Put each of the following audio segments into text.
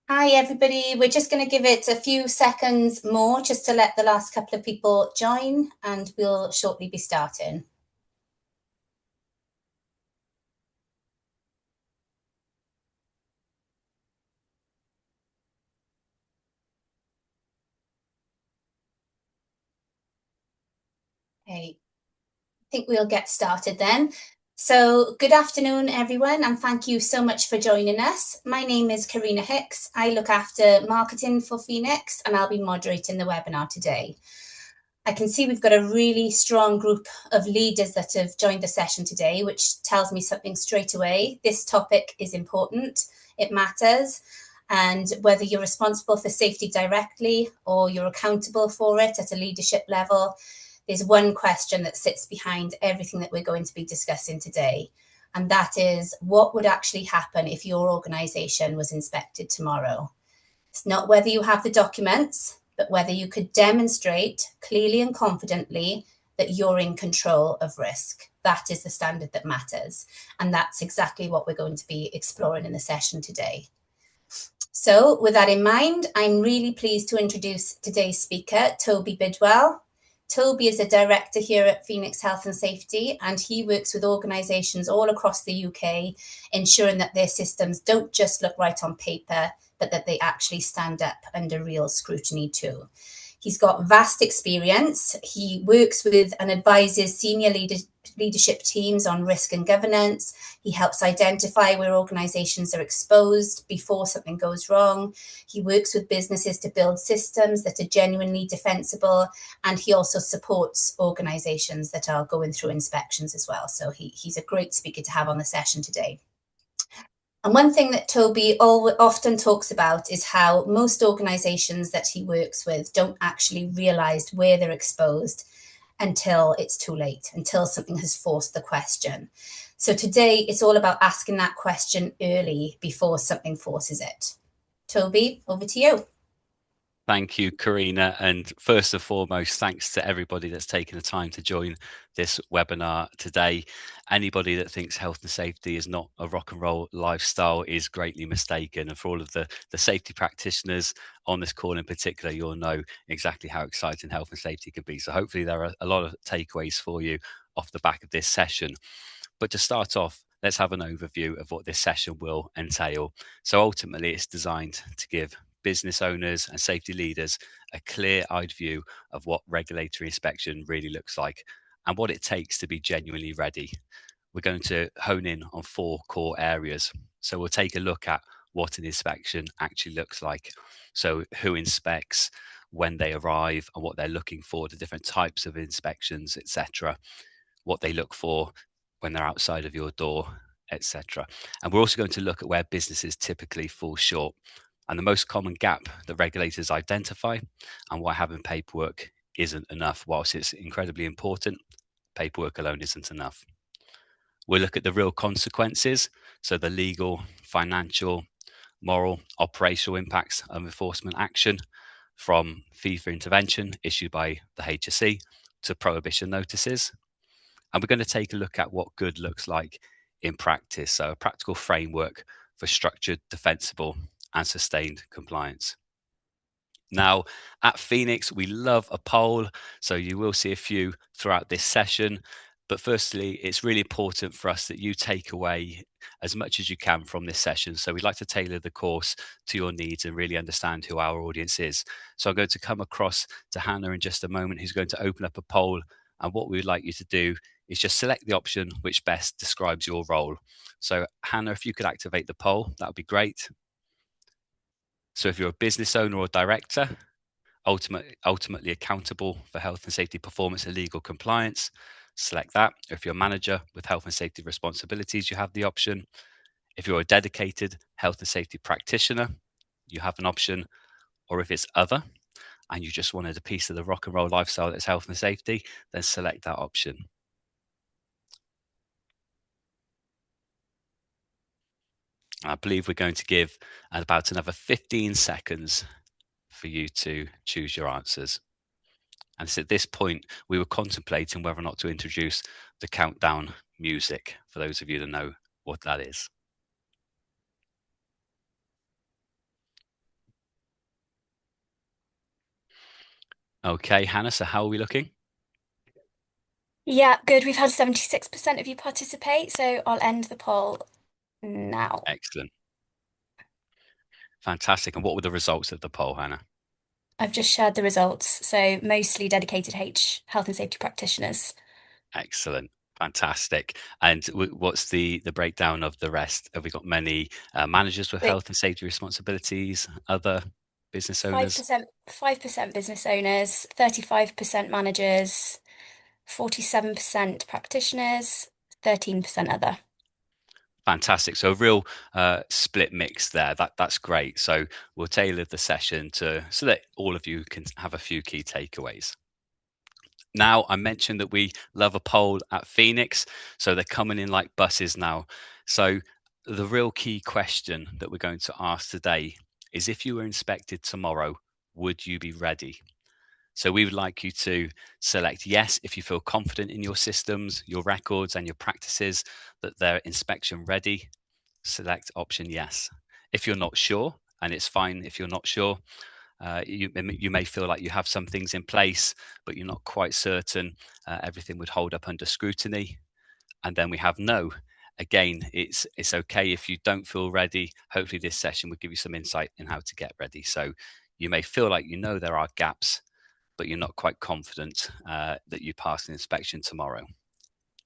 Hi everybody, we're just going to give it a few seconds more just to let the last couple of people join, and we'll shortly be starting. Okay, I think we'll get started then. So good afternoon everyone, and thank you so much for joining us. My name is Karina Hicks. I look after marketing for Phoenix, and I'll be moderating the webinar today. I can see we've got a really strong group of leaders that have joined the session today, which tells me something straight away. This topic is important, it matters, and whether you're responsible for safety directly or you're accountable for it at a leadership level, there's one question that sits behind everything that we're going to be discussing today. And that is, what would actually happen if your organisation was inspected tomorrow? It's not whether you have the documents, but whether you could demonstrate clearly and confidently that you're in control of risk. That is the standard that matters. And that's exactly what we're going to be exploring in the session today. So with that in mind, I'm really pleased to introduce today's speaker, Toby Bidwell. Toby is a director here at Phoenix Health and Safety, and he works with organisations all across the UK, ensuring that their systems don't just look right on paper, but that they actually stand up under real scrutiny too. He's got vast experience. He works with and advises senior leadership teams on risk and governance. He helps identify where organisations are exposed before something goes wrong. He works with businesses to build systems that are genuinely defensible, and he also supports organisations that are going through inspections as well. So he's a great speaker to have on the session today. And one thing that Toby often talks about is how most organisations that he works with don't actually realise where they're exposed until it's too late, until something has forced the question. So today it's all about asking that question early before something forces it. Toby, over to you. Thank you, Karina. And first and foremost, thanks to everybody that's taken the time to join this webinar today. Anybody that thinks health and safety is not a rock and roll lifestyle is greatly mistaken. And for all of the safety practitioners on this call in particular, you'll know exactly how exciting health and safety can be. So hopefully there are a lot of takeaways for you off the back of this session. But to start off, let's have an overview of what this session will entail. So ultimately, it's designed to give business owners and safety leaders a clear-eyed view of what regulatory inspection really looks like and what it takes to be genuinely ready. We're going to hone in on 4 core areas. So we'll take a look at what an inspection actually looks like. So who inspects, when they arrive, and what they're looking for, the different types of inspections, etc., what they look for when they're outside of your door, etc. And we're also going to look at where businesses typically fall short and the most common gap that regulators identify and why having paperwork isn't enough. Whilst it's incredibly important, paperwork alone isn't enough. We'll look at the real consequences, so the legal, financial, moral, operational impacts of enforcement action, from fee for intervention issued by the HSE to prohibition notices. And we're going to take a look at what good looks like in practice, so a practical framework for structured, defensible, and sustained compliance. Now, at Phoenix, we love a poll, so you will see a few throughout this session. But firstly, it's really important for us that you take away as much as you can from this session. So we'd like to tailor the course to your needs and really understand who our audience is. So I'm going to come across to Hannah in just a moment, who's going to open up a poll. And what we would like you to do is just select the option which best describes your role. So Hannah, if you could activate the poll, that would be great. So if you're a business owner or director, ultimately accountable for health and safety performance and legal compliance, select that. If you're a manager with health and safety responsibilities, you have the option. If you're a dedicated health and safety practitioner, you have an option. Or if it's other, and you just wanted a piece of the rock and roll lifestyle that's health and safety, then select that option. I believe we're going to give about another 15 seconds for you to choose your answers. And it's at this point we were contemplating whether or not to introduce the countdown music, for those of you that know what that is. Okay, Hannah, so how are we looking? Yeah, good. We've had 76% of you participate, so I'll end the poll now. Excellent. Fantastic. And what were the results of the poll, Hannah? I've just shared the results, so mostly dedicated health and safety practitioners. Excellent. Fantastic. And what's the breakdown of the rest? Have we got many managers with So health and safety responsibilities, other business owners? 5% business owners, 35% managers, 47% practitioners, 13% other. Fantastic. So a real split mix there. That's great. So we'll tailor the session to so that all of you can have a few key takeaways. Now, I mentioned that we love a poll at Phoenix, so they're coming in like buses now. So the real key question that we're going to ask today is if you were inspected tomorrow, would you be ready? So we would like you to select yes if you feel confident in your systems, your records, and your practices that they're inspection ready. Select option yes. If you're not sure, and it's fine if you're not sure, you may feel like you have some things in place, but you're not quite certain everything would hold up under scrutiny. And then we have no. Again, it's okay if you don't feel ready. Hopefully, this session will give you some insight in how to get ready. So you may feel like you know there are gaps, but you're not quite confident that you pass an inspection tomorrow.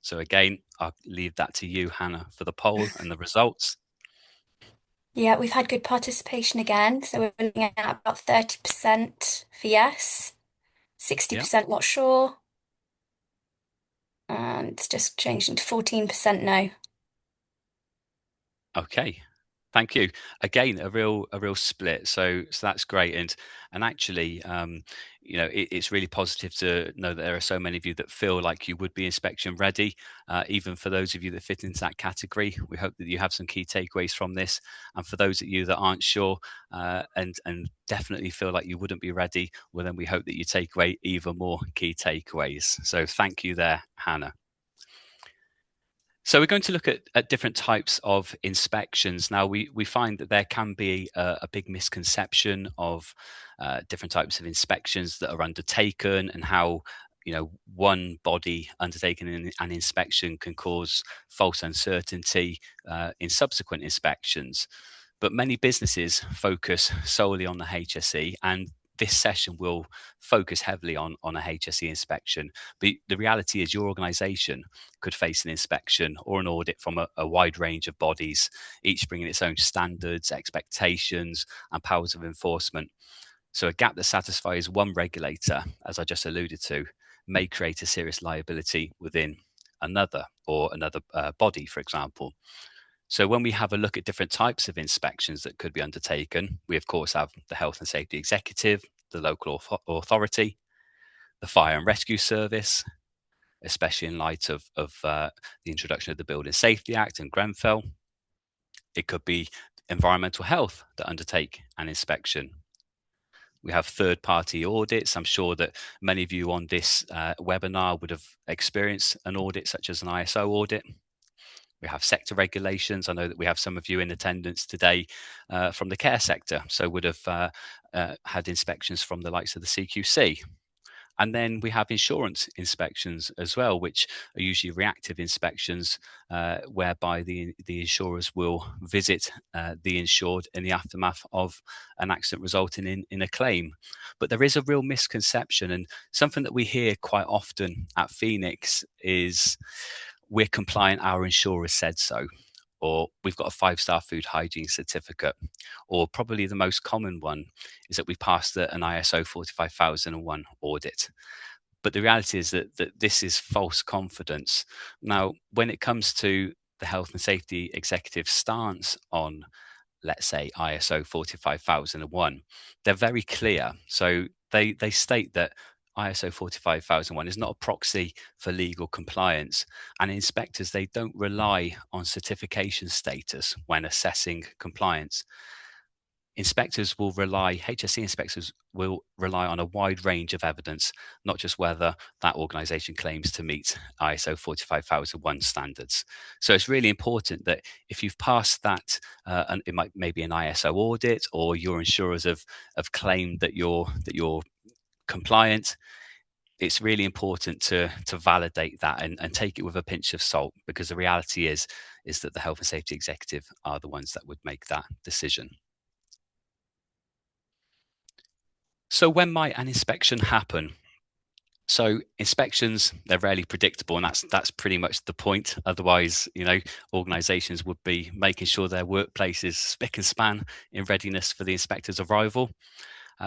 So again, I'll leave that to you, Hannah, for the poll and the results. Yeah, we've had good participation again, so we're looking at about 30% for yes, Yeah. 60% not sure, and it's just changed into 14% no. Okay. Thank you. Again, a real split. So that's great. And actually, it's really positive to know that there are so many of you that feel like you would be inspection ready. Even for those of you that fit into that category, we hope that you have some key takeaways from this. And for those of you that aren't sure and definitely feel like you wouldn't be ready, well, then we hope that you take away even more key takeaways. So thank you there, Hannah. So we're going to look at different types of inspections. Now we find that there can be a big misconception of different types of inspections that are undertaken and how one body undertaking an inspection can cause false uncertainty in subsequent inspections. But many businesses focus solely on the HSE, and this session will focus heavily on a HSE inspection. But the reality is your organization could face an inspection or an audit from a wide range of bodies, each bringing its own standards, expectations, and powers of enforcement. So a gap that satisfies one regulator, as I just alluded to, may create a serious liability within another body, for example. So when we have a look at different types of inspections that could be undertaken, we of course have the health and safety executive, the local authority, the fire and rescue service, especially in light of the introduction of the Building Safety Act and Grenfell. It could be environmental health that undertake an inspection. We have third party audits. I'm sure that many of you on this webinar would have experienced an audit such as an ISO audit. We have sector regulations. I know that we have some of you in attendance today from the care sector, so would have had inspections from the likes of the CQC. And then we have insurance inspections as well, which are usually reactive inspections, whereby the insurers will visit the insured in the aftermath of an accident resulting in a claim. But there is a real misconception, and something that we hear quite often at Phoenix is we're compliant, our insurer said so, or we've got a 5-star food hygiene certificate, or probably the most common one is that we passed an ISO 45001 audit. But the reality is that this is false confidence. Now, when it comes to the health and safety executive stance on, let's say, ISO 45001, they're very clear. So they state that ISO 45001 is not a proxy for legal compliance, and inspectors, they don't rely on certification status when assessing compliance. HSE inspectors will rely on a wide range of evidence, not just whether that organization claims to meet ISO 45001 standards. So it's really important that if you've passed that, and it might maybe an ISO audit, or your insurers have claimed that you're compliant, it's really important to validate that and take it with a pinch of salt, because the reality is that the health and safety executive are the ones that would make that decision. So when might an inspection happen? So inspections, they're rarely predictable, and that's pretty much the point. Otherwise, organizations would be making sure their workplace is spick and span in readiness for the inspector's arrival.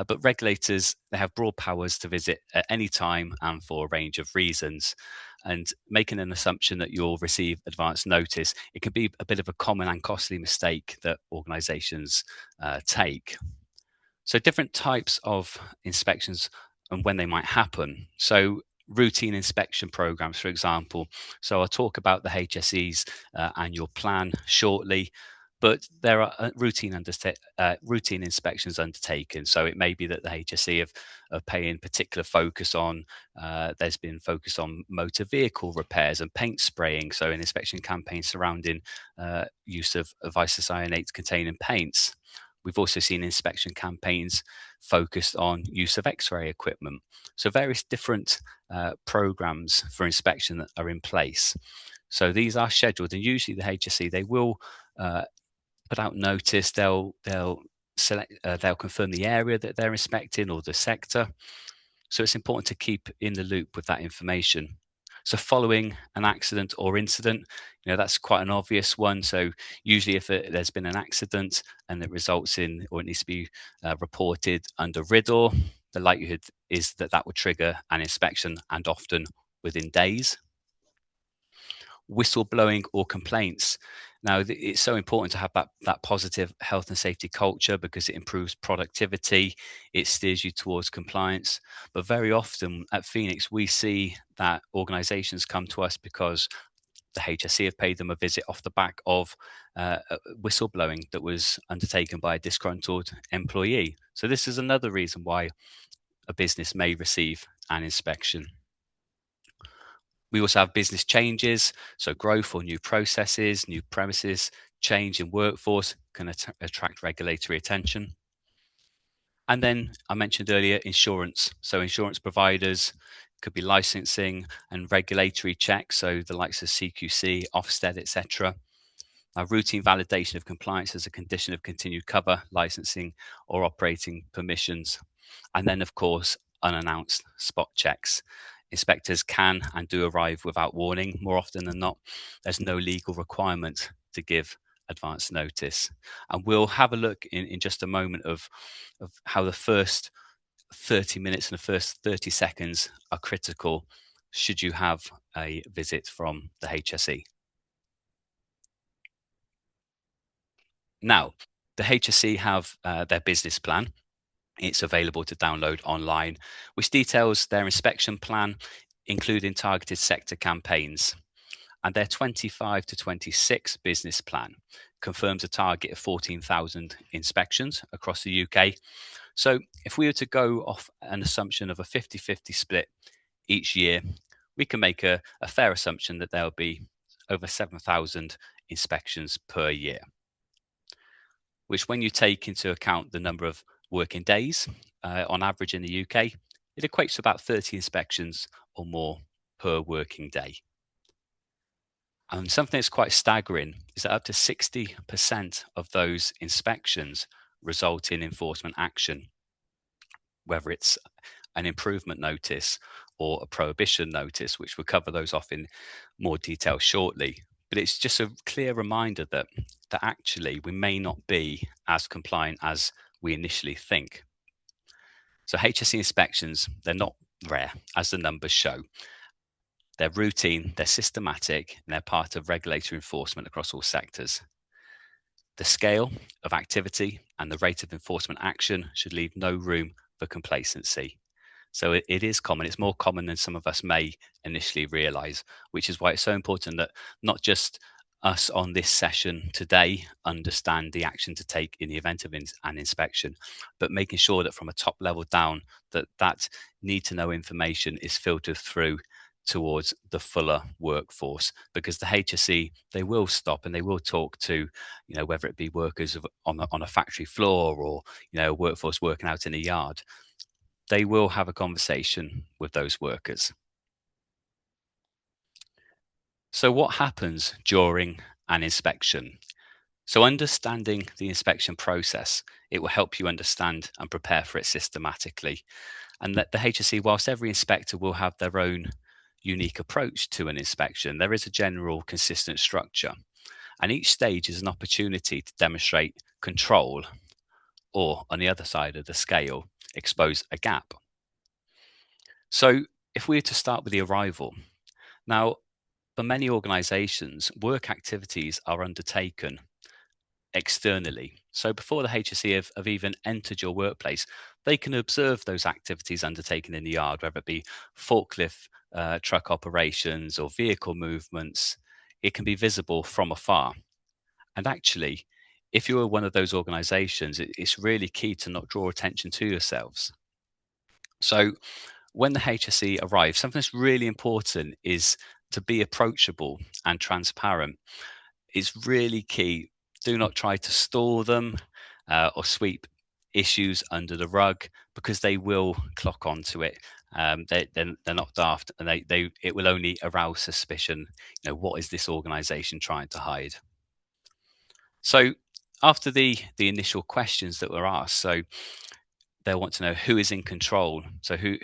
But regulators, they have broad powers to visit at any time and for a range of reasons. And making an assumption that you'll receive advance notice, it can be a bit of a common and costly mistake that organizations take. So different types of inspections and when they might happen. So routine inspection programs, for example. So I'll talk about the HSE's annual plan shortly, but there are routine inspections undertaken. So it may be that the HSE are paying particular focus on, there's been focus on motor vehicle repairs and paint spraying. So an inspection campaign surrounding use of isocyanates containing paints. We've also seen inspection campaigns focused on use of X-ray equipment. So various different programs for inspection that are in place. So these are scheduled, and usually the HSE, they will put out notice. They'll select, they'll confirm the area that they're inspecting or the sector. So it's important to keep in the loop with that information. So following an accident or incident, that's quite an obvious one. So usually if there's been an accident and it results in, or it needs to be reported under RIDDOR, the likelihood is that that would trigger an inspection, and often within days. Whistleblowing or complaints. Now, it's so important to have that positive health and safety culture, because it improves productivity, it steers you towards compliance. But very often at Phoenix, we see that organizations come to us because the HSE have paid them a visit off the back of whistleblowing that was undertaken by a disgruntled employee. So this is another reason why a business may receive an inspection. We also have business changes, so growth or new processes, new premises, change in workforce can attract regulatory attention. And then I mentioned earlier insurance. So insurance providers could be licensing and regulatory checks, so the likes of CQC, Ofsted, etc. Routine validation of compliance as a condition of continued cover, licensing or operating permissions. And then, of course, unannounced spot checks. Inspectors can and do arrive without warning. More often than not, there's no legal requirement to give advance notice. And we'll have a look in just a moment of how the first 30 minutes and the first 30 seconds are critical should you have a visit from the HSE. Now, the HSE have their business plan. It's available to download online, which details their inspection plan, including targeted sector campaigns. And their 25 to 26 business plan confirms a target of 14,000 inspections across the UK. So if we were to go off an assumption of a 50-50 split each year, we can make a fair assumption that there will be over 7,000 inspections per year, which, when you take into account the number of working days on average in the UK, it equates to about 30 inspections or more per working day. And something that's quite staggering is that up to 60% of those inspections result in enforcement action, whether it's an improvement notice or a prohibition notice, which we'll cover those off in more detail shortly. But it's just a clear reminder that actually we may not be as compliant as we initially think. So HSE inspections, they're not rare, as the numbers show. They're routine, they're systematic, and they're part of regulatory enforcement across all sectors. The scale of activity and the rate of enforcement action should leave no room for complacency. So it is common. It's more common than some of us may initially realize, which is why it's so important that not just us on this session today understand the action to take in the event of an inspection, but making sure that from a top level down, that need to know information is filtered through towards the fuller workforce, because the HSE, they will stop and they will talk to, whether it be workers on a factory floor or, workforce working out in a yard. they will have a conversation with those workers. So what happens during an inspection? So understanding the inspection process, it will help you understand and prepare for it systematically. And that the HSE, whilst every inspector will have their own unique approach to an inspection, there is a general consistent structure. And each stage is an opportunity to demonstrate control or, on the other side of the scale, expose a gap. So if we were to start with the arrival, now, for many organisations, work activities are undertaken externally. So before the HSE have even entered your workplace, they can observe those activities undertaken in the yard, whether it be forklift truck operations or vehicle movements. It can be visible from afar. And actually, if you're one of those organisations, it's really key to not draw attention to yourselves. So when the HSE arrives, something that's really important is to be approachable and transparent. It's really key. Do not try to stall them or sweep issues under the rug, because they will clock onto it. They're not daft, and it will only arouse suspicion. What is this organisation trying to hide? So after the initial questions that were asked, so they'll want to know who is in control. So who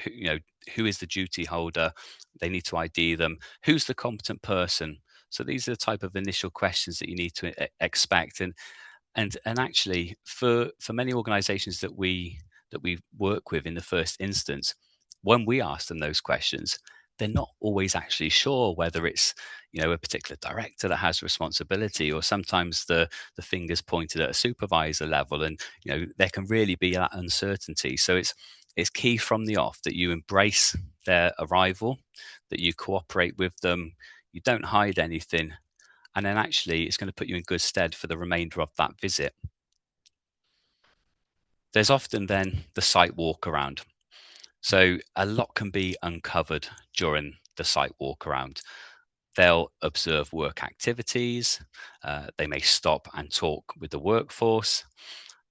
is the duty holder? They need to ID them. Who's the competent person? So these are the type of initial questions that you need to expect. And actually, for many organisations that we work with in the first instance, when we ask them those questions, they're not always actually sure whether it's a particular director that has responsibility, or sometimes the fingers pointed at a supervisor level, and there can really be that uncertainty. So it's key from the off that you embrace their arrival, that you cooperate with them, you don't hide anything, and then actually it's going to put you in good stead for the remainder of that visit. There's often then the site walk around. So a lot can be uncovered during the site walk around. They'll observe work activities. They may stop and talk with the workforce.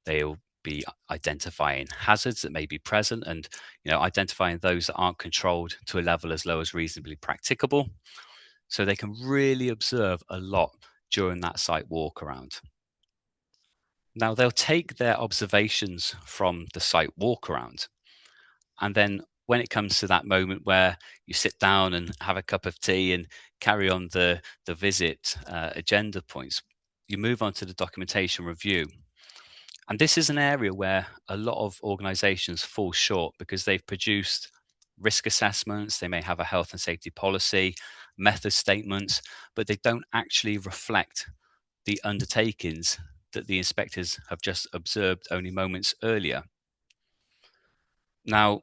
They'll be identifying hazards that may be present, and identifying those that aren't controlled to a level as low as reasonably practicable. So they can really observe a lot during that site walk around. Now they'll take their observations from the site walk around, and then when it comes to that moment where you sit down and have a cup of tea and carry on the visit agenda points, you move on to the documentation review. And this is an area where a lot of organizations fall short, because they've produced risk assessments, they may have a health and safety policy, method statements, but they don't actually reflect the undertakings that the inspectors have just observed only moments earlier. Now,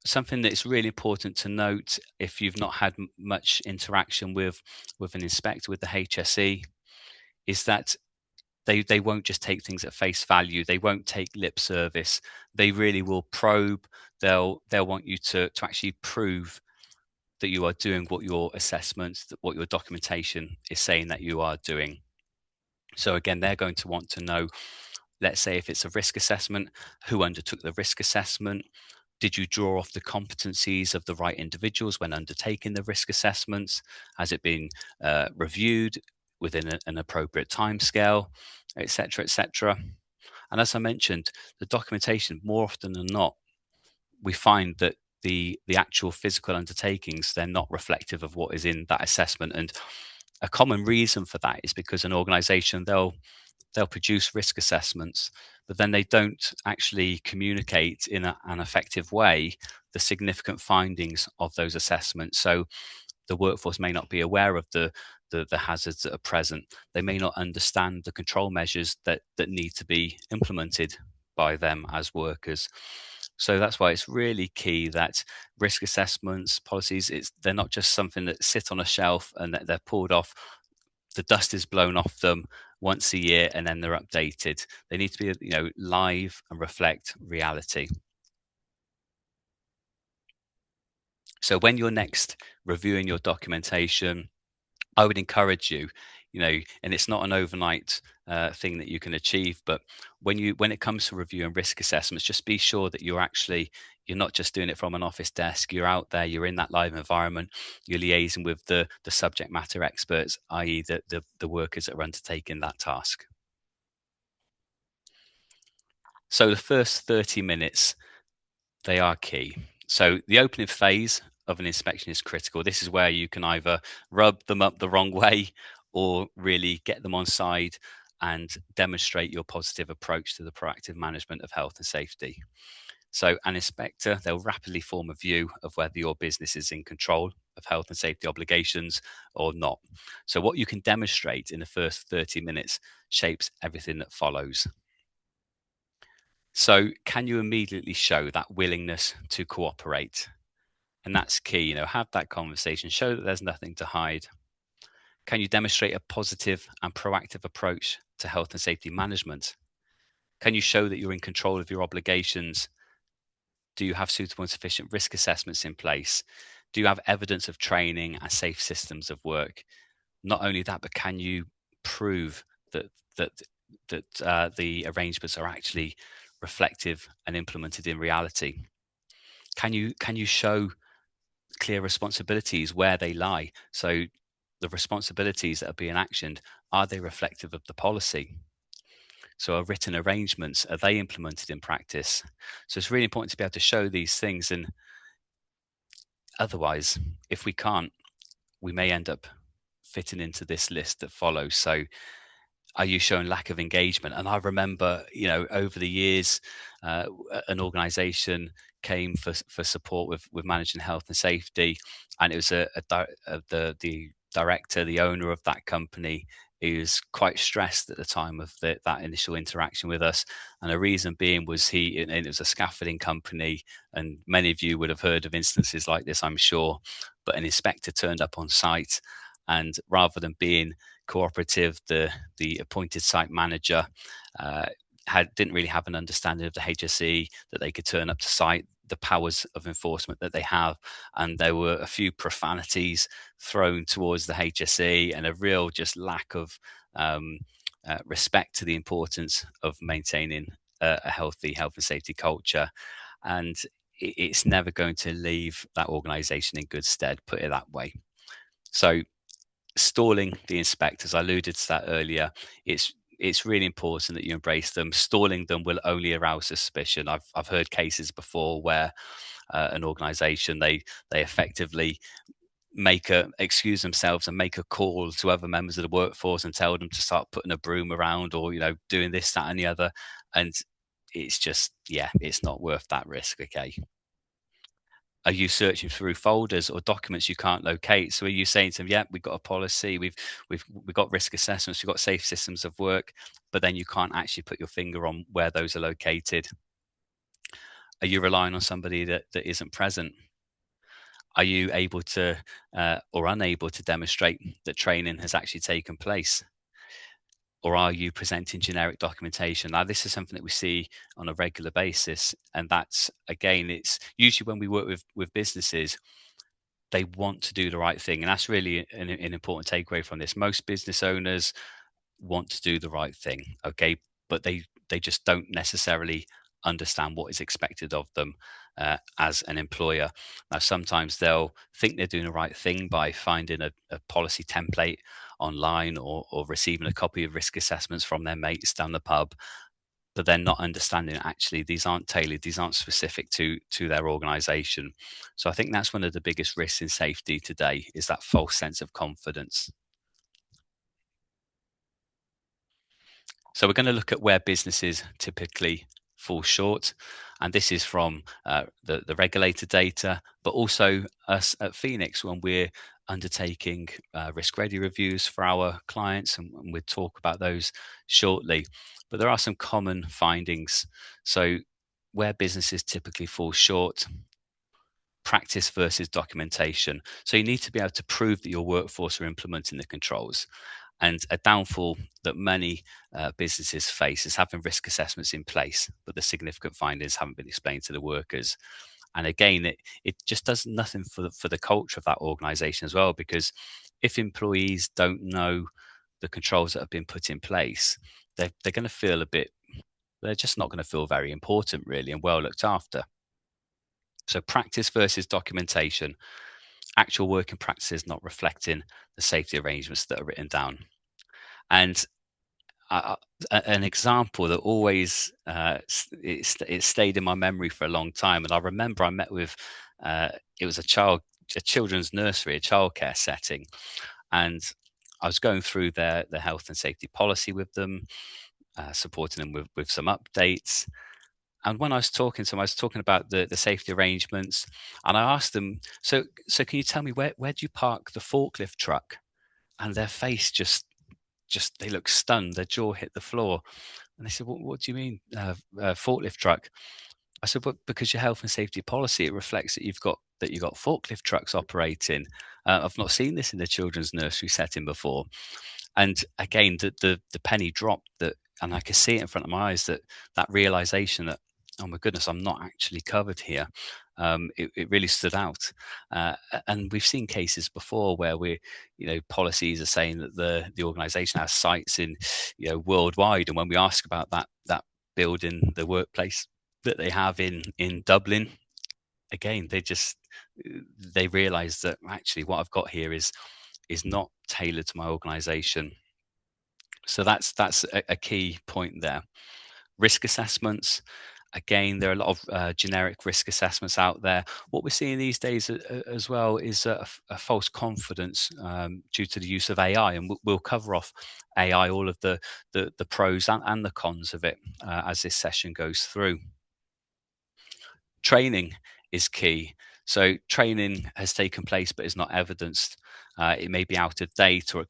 something that's really important to note, if you've not had much interaction with an inspector, with the HSE, is that they won't just take things at face value. They won't take lip service. They really will probe. They'll want you to actually prove that you are doing what your assessments, what your documentation is saying that you are doing. So again, they're going to want to know, let's say if it's a risk assessment, who undertook the risk assessment? Did you draw off the competencies of the right individuals when undertaking the risk assessments? Has it been reviewed within an appropriate timescale, etc., etc.? And as I mentioned, the documentation, more often than not, we find that the actual physical undertakings, they're not reflective of what is in that assessment. And a common reason for that is because an organization, they'll produce risk assessments, but then they don't actually communicate in an effective way the significant findings of those assessments. So the workforce may not be aware of the hazards that are present. They may not understand the control measures that need to be implemented by them as workers. So that's why it's really key that risk assessments, policies, they're not just something that sit on a shelf and that they're pulled off. The dust is blown off them once a year and then they're updated. They need to be, live and reflect reality. So when you're next reviewing your documentation, I would encourage you, and it's not an overnight thing that you can achieve, but when it comes to reviewing risk assessments, just be sure that you're actually You're not just doing it from an office desk. You're out there, you're in that live environment, you're liaising with the subject matter experts, i.e. the workers that are undertaking that task. So the first 30 minutes, they are key. So the opening phase of an inspection is critical. This is where you can either rub them up the wrong way or really get them on side and demonstrate your positive approach to the proactive management of health and safety. So an inspector, they'll rapidly form a view of whether your business is in control of health and safety obligations or not. So what you can demonstrate in the first 30 minutes shapes everything that follows. So can you immediately show that willingness to cooperate? And that's key, have that conversation, show that there's nothing to hide. Can you demonstrate a positive and proactive approach to health and safety management? Can you show that you're in control of your obligations? Do you have suitable and sufficient risk assessments in place? Do you have evidence of training and safe systems of work? Not only that, but can you prove that the arrangements are actually reflective and implemented in reality? Can you show clear responsibilities where they lie? So the responsibilities that are being actioned, are they reflective of the policy? So are written arrangements, are they implemented in practice? So it's really important to be able to show these things, and otherwise, if we can't, we may end up fitting into this list that follows. So are you showing lack of engagement? And I remember, over the years, an organisation came for support with managing health and safety, and it was the director, the owner of that company. He was quite stressed at the time of that initial interaction with us, and the reason being was and it was a scaffolding company, and many of you would have heard of instances like this, I'm sure. But an inspector turned up on site, and rather than being cooperative, the appointed site manager didn't really have an understanding of the HSE, that they could turn up to site, the powers of enforcement that they have, and there were a few profanities thrown towards the HSE and a real just lack of respect to the importance of maintaining a healthy health and safety culture. And it's never going to leave that organisation in good stead, put it that way. So stalling the inspectors, I alluded to that earlier. It's really important that you embrace them. Stalling them will only arouse suspicion. I've heard cases before where an organisation they effectively excuse themselves and make a call to other members of the workforce and tell them to start putting a broom around, or doing this, that, and the other. And it's just, it's not worth that risk. Okay. Are you searching through folders or documents you can't locate? So are you saying to them, yeah, we've got a policy, we've got risk assessments, we've got safe systems of work, but then you can't actually put your finger on where those are located? Are you relying on somebody that isn't present? Are you able to or unable to demonstrate that training has actually taken place? Or are you presenting generic documentation? Now, this is something that we see on a regular basis. And that's, again, it's usually when we work with businesses, they want to do the right thing. And that's really an important takeaway from this. Most business owners want to do the right thing, okay? But they just don't necessarily understand what is expected of them as an employer. Now, sometimes they'll think they're doing the right thing by finding a policy template online, or receiving a copy of risk assessments from their mates down the pub, but they're not understanding actually these aren't tailored, these aren't specific to their organization. So I think that's one of the biggest risks in safety today, is that false sense of confidence. So we're going to look at where businesses typically fall short, and this is from the regulator data, but also us at Phoenix when we're undertaking risk ready reviews for our clients, and we'll talk about those shortly. But there are some common findings. So where businesses typically fall short: practice versus documentation. So you need to be able to prove that your workforce are implementing the controls. And a downfall that many businesses face is having risk assessments in place, but the significant findings haven't been explained to the workers. And again, it just does nothing for the culture of that organization as well, because if employees don't know the controls that have been put in place, they're going to feel they're just not going to feel very important, really, and well looked after. So practice versus documentation, actual working practices not reflecting the safety arrangements that are written down. And an example that always it stayed in my memory for a long time. And I remember I met with it was a children's nursery, a childcare setting, and I was going through their health and safety policy with them, supporting them with some updates. And when I was talking to them, I was talking about the safety arrangements, and I asked them, so can you tell me where do you park the forklift truck? And their face just they looked stunned, their jaw hit the floor. And they said, what do you mean, forklift truck? I said, well, because your health and safety policy, it reflects that you've got forklift trucks operating. I've not seen this in the children's nursery setting before. And again, the penny dropped, that, and I could see it in front of my eyes, that realization that, oh my goodness, I'm not actually covered here. It really stood out. And we've seen cases before where policies are saying that the organisation has sites in, worldwide, and when we ask about that building, the workplace that they have in Dublin, again, they realise that actually what I've got here is not tailored to my organisation. So that's a key point there. Risk assessments. Again, there are a lot of generic risk assessments out there. What we're seeing these days as well is a false confidence due to the use of AI, and we'll cover off AI, all of the pros and the cons of it as this session goes through. Training is key. So training has taken place but is not evidenced. It may be out of date, or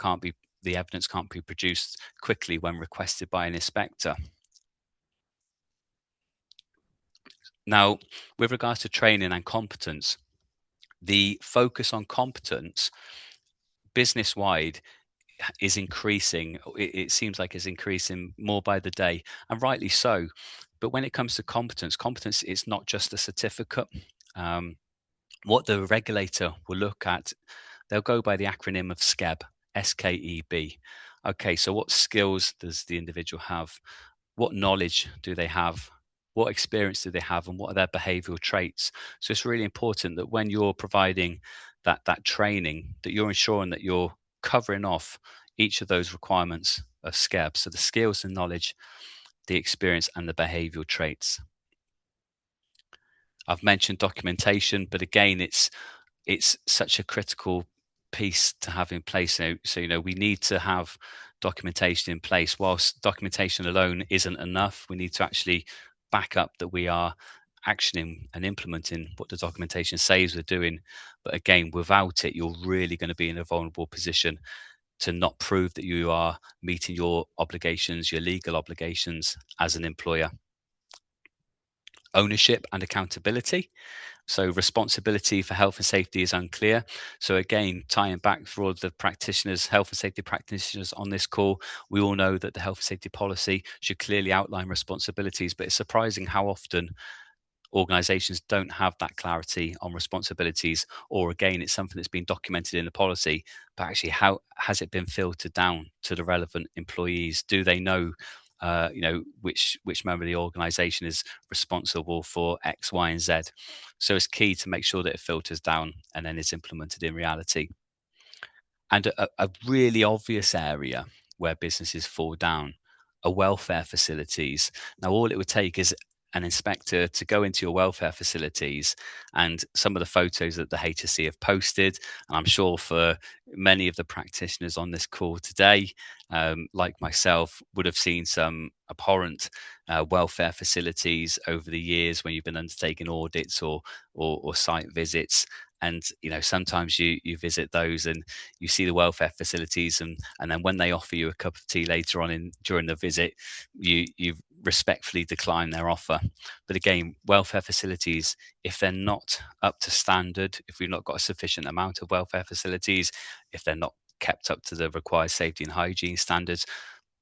the evidence can't be produced quickly when requested by an inspector. Now, with regards to training and competence, the focus on competence business-wide is increasing. It seems like it's increasing more by the day, and rightly so. But when it comes to competence is not just a certificate. What the regulator will look at, they'll go by the acronym of SKEB, S-K-E-B. Okay, so what skills does the individual have? What knowledge do they have? What experience do they have, and what are their behavioral traits? So it's really important that when you're providing that training, that you're ensuring that you're covering off each of those requirements of SKEB. So the skills and knowledge, the experience, and the behavioral traits. I've mentioned documentation, but again, it's such a critical piece to have in place. So we need to have documentation in place. Whilst documentation alone isn't enough, we need to actually back up that we are actioning and implementing what the documentation says we're doing. But again, without it, you're really going to be in a vulnerable position to not prove that you are meeting your obligations, your legal obligations as an employer. Ownership and accountability. So responsibility for health and safety is unclear. So again, tying back for all the practitioners, health and safety practitioners on this call, we all know that the health and safety policy should clearly outline responsibilities, but it's surprising how often organizations don't have that clarity on responsibilities, or again, it's something that's been documented in the policy, but actually how has it been filtered down to the relevant employees? Do they know which member of the organization is responsible for X, Y, and Z? So it's key to make sure that it filters down and then is implemented in reality. And a really obvious area where businesses fall down are welfare facilities. Now, all it would take is an inspector to go into your welfare facilities, and some of the photos that the HSC have posted, and I'm sure for many of the practitioners on this call today, like myself, would have seen some abhorrent welfare facilities over the years when you've been undertaking audits or site visits. And sometimes you visit those and you see the welfare facilities, and then when they offer you a cup of tea later on during the visit, you respectfully decline their offer. But again, welfare facilities, if they're not up to standard, if we've not got a sufficient amount of welfare facilities, if they're not kept up to the required safety and hygiene standards,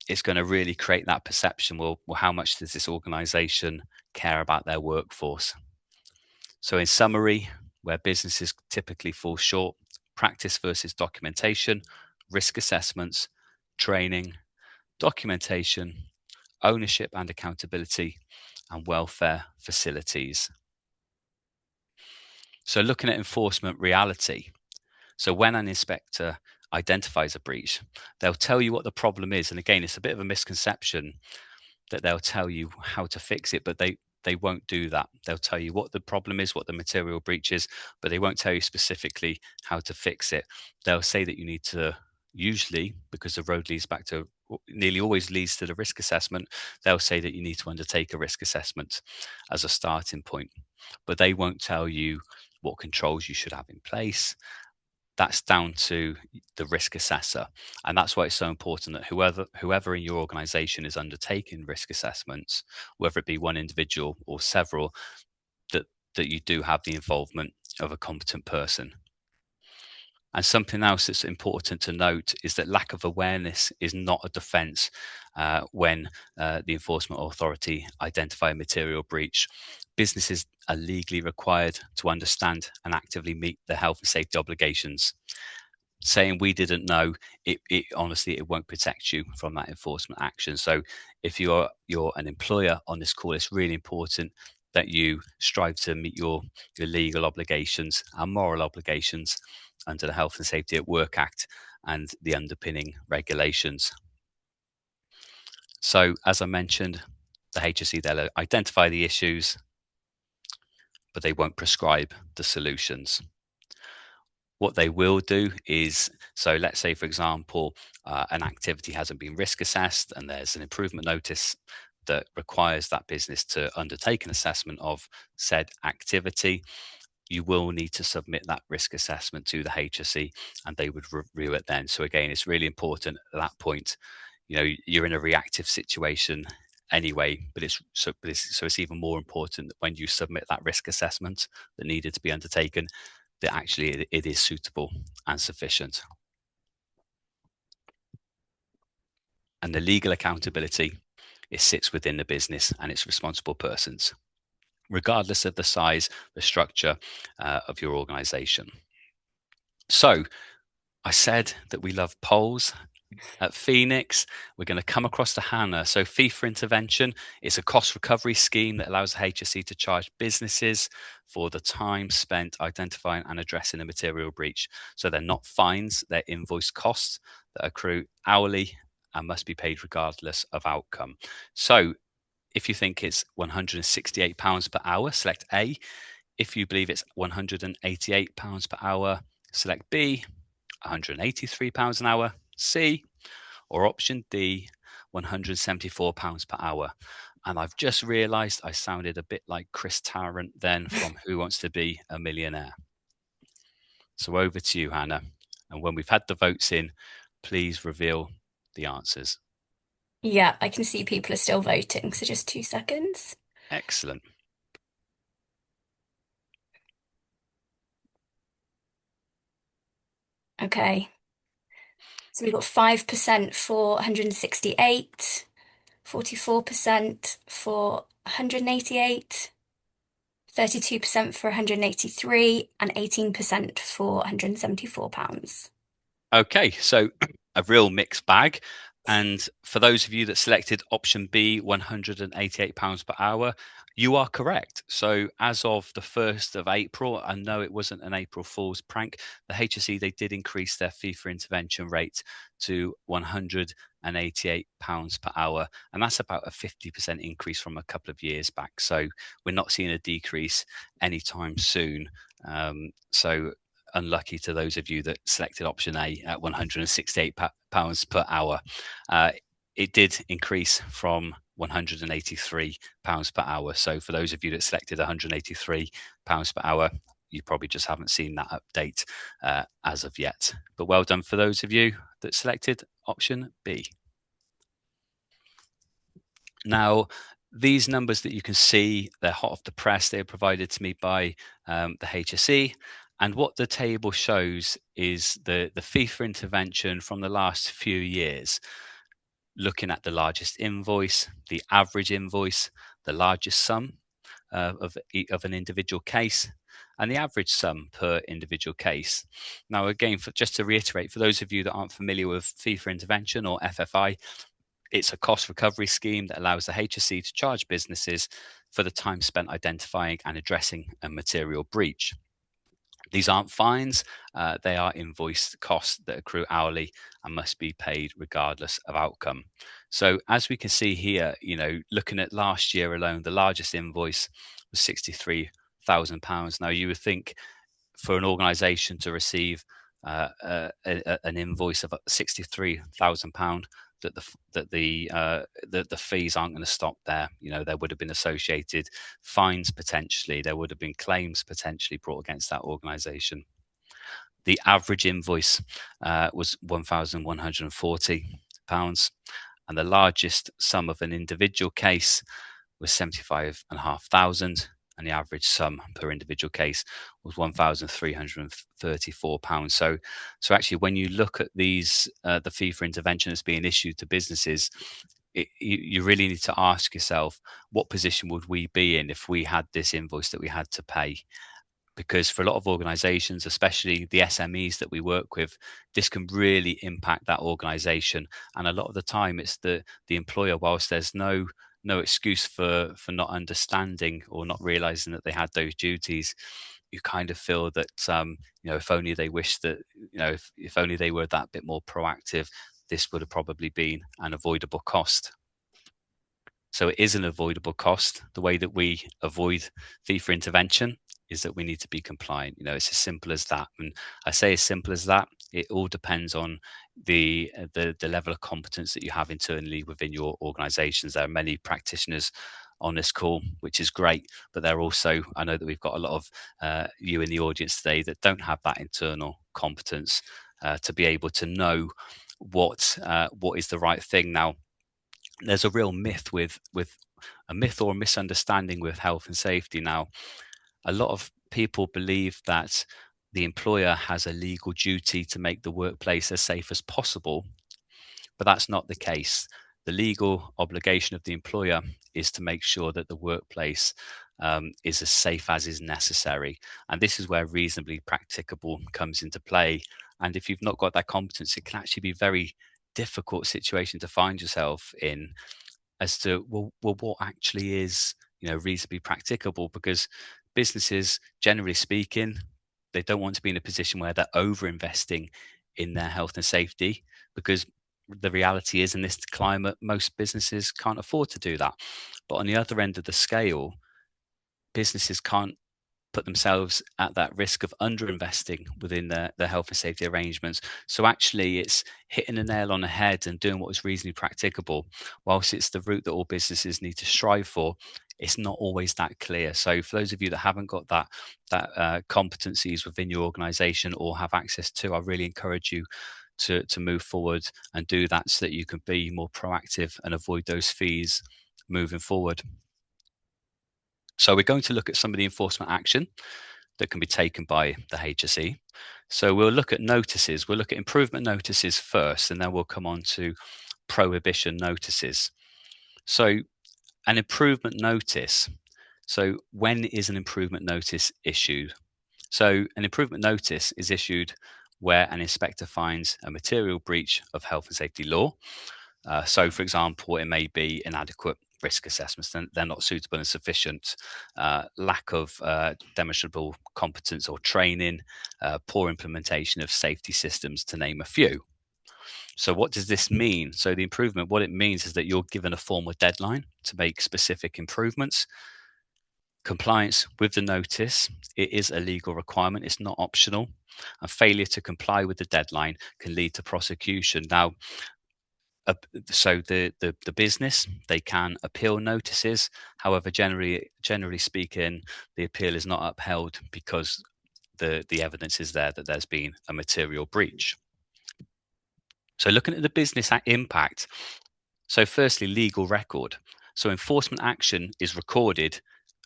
it's going to really create that perception, well, how much does this organization care about their workforce? So in summary, where businesses typically fall short: practice versus documentation, risk assessments, training, documentation, ownership and accountability, and welfare facilities. So looking at enforcement reality. So when an inspector identifies a breach, they'll tell you what the problem is. And again, it's a bit of a misconception that they'll tell you how to fix it, but they won't do that. They'll tell you what the problem is, what the material breach is, but they won't tell you specifically how to fix it. They'll say that you need to, usually, because the road leads back to, nearly always leads to the risk assessment, they'll say that you need to undertake a risk assessment as a starting point, but they won't tell you what controls you should have in place. That's down to the risk assessor. And that's why it's so important that whoever in your organization is undertaking risk assessments, whether it be one individual or several, that you do have the involvement of a competent person. And something else that's important to note is that lack of awareness is not a defense when the enforcement authority identify a material breach. Businesses are legally required to understand and actively meet their health and safety obligations. Saying we didn't know, it honestly, it won't protect you from that enforcement action. So if you're an employer on this call, it's really important that you strive to meet your legal obligations and moral obligations under the Health and Safety at Work Act and the underpinning regulations. So as I mentioned, the HSE, they'll identify the issues, but they won't prescribe the solutions. What they will do is, so let's say, for example, an activity hasn't been risk assessed and there's an improvement notice that requires that business to undertake an assessment of said activity. You will need to submit that risk assessment to the HSE and they would review it then. So again, it's really important at that point, you're in a reactive situation anyway, but it's even more important that when you submit that risk assessment that needed to be undertaken, that actually it is suitable and sufficient. And the legal accountability, it sits within the business and its responsible persons, regardless of the size, the structure of your organization. So I said that we love polls. At Phoenix, we're going to come across to Hannah. So fee for intervention is a cost recovery scheme that allows the HSE to charge businesses for the time spent identifying and addressing a material breach. So they're not fines, they're invoice costs that accrue hourly and must be paid regardless of outcome. So if you think it's £168 per hour, select A. If you believe it's £188 per hour, select B. £183 an hour, C, or option D, £174 per hour. And I've just realised I sounded a bit like Chris Tarrant then from Who Wants to Be a Millionaire. So over to you, Hannah. And when we've had the votes in, please reveal the answers. Yeah, I can see people are still voting, so just 2 seconds. Excellent. Okay. So we've got 5% for 168, 44% for 188, 32% for 183, and 18% for £174. Okay, so a real mixed bag. And for those of you that selected option B, £188 per hour, you are correct. So as of the 1st of April, I know it wasn't an April Fool's prank, the HSE, they did increase their fee for intervention rate to £188 per hour. And that's about a 50% increase from a couple of years back. So we're not seeing a decrease anytime soon. So unlucky to those of you that selected option A at £168 per hour. It did increase from £183 per hour. So for those of you that selected £183 per hour, you probably just haven't seen that update as of yet. But well done for those of you that selected option B. Now, these numbers that you can see, they're hot off the press. They're provided to me by the HSE. And what the table shows is the fee for intervention from the last few years, looking at the largest invoice, the average invoice, the largest sum of an individual case, and the average sum per individual case. Now, again, just to reiterate, for those of you that aren't familiar with fee for intervention or FFI, it's a cost recovery scheme that allows the HSE to charge businesses for the time spent identifying and addressing a material breach. These aren't fines, they are invoiced costs that accrue hourly and must be paid regardless of outcome. So as we can see here, looking at last year alone, the largest invoice was £63,000. Now you would think for an organisation to receive an invoice of £63,000 that the fees aren't going to stop there. There would have been associated fines potentially. There would have been claims potentially brought against that organisation. The average invoice was £1,140, and the largest sum of an individual case was 75,500, and the average sum per individual case was £1,334. So actually, when you look at these, the fee for intervention that's being issued to businesses, you really need to ask yourself, what position would we be in if we had this invoice that we had to pay? Because for a lot of organizations, especially the SMEs that we work with, this can really impact that organization. And a lot of the time it's the employer, whilst there's no excuse for not understanding or not realizing that they had those duties, you kind of feel that if only they wish that, if only they were that bit more proactive, this would have probably been an avoidable cost. So it is an avoidable cost. The way that we avoid fee for intervention is that we need to be compliant. It's as simple as that. And I say as simple as that. It all depends on the level of competence that you have internally within your organisations. There are many practitioners on this call, which is great, but there are also, I know that we've got a lot of you in the audience today that don't have that internal competence to be able to know what is the right thing. Now, there's a real myth with a myth or a misunderstanding with health and safety. Now, a lot of people believe that the employer has a legal duty to make the workplace as safe as possible, but that's not the case. The legal obligation of the employer is to make sure that the workplace is as safe as is necessary. And this is where reasonably practicable comes into play. And if you've not got that competence, it can actually be a very difficult situation to find yourself in as to, well, what actually is, reasonably practicable, because businesses, generally speaking, they don't want to be in a position where they're over investing in their health and safety, because the reality is, in this climate, most businesses can't afford to do that. But on the other end of the scale, businesses can't put themselves at that risk of underinvesting within their health and safety arrangements. So actually, it's hitting the nail on the head and doing what is reasonably practicable. Whilst it's the route that all businesses need to strive for, it's not always that clear. So for those of you that haven't got that competencies within your organisation or have access to, I really encourage you to move forward and do that, so that you can be more proactive and avoid those fees moving forward. So we're going to look at some of the enforcement action that can be taken by the HSE. So we'll look at notices. We'll look at improvement notices first, and then we'll come on to prohibition notices. So an improvement notice. So when is an improvement notice issued? So an improvement notice is issued where an inspector finds a material breach of health and safety law. So, for example, it may be inadequate risk assessments, they're not suitable and sufficient, lack of demonstrable competence or training, poor implementation of safety systems, to name a few. So what does this mean? So the improvement, what it means is that you're given a formal deadline to make specific improvements. Compliance with the notice, it is a legal requirement, it's not optional, and failure to comply with the deadline can lead to prosecution. Now, so the business, they can appeal notices. However, generally speaking, the appeal is not upheld because the evidence is there that there's been a material breach. So looking at the business impact. So firstly, legal record. So enforcement action is recorded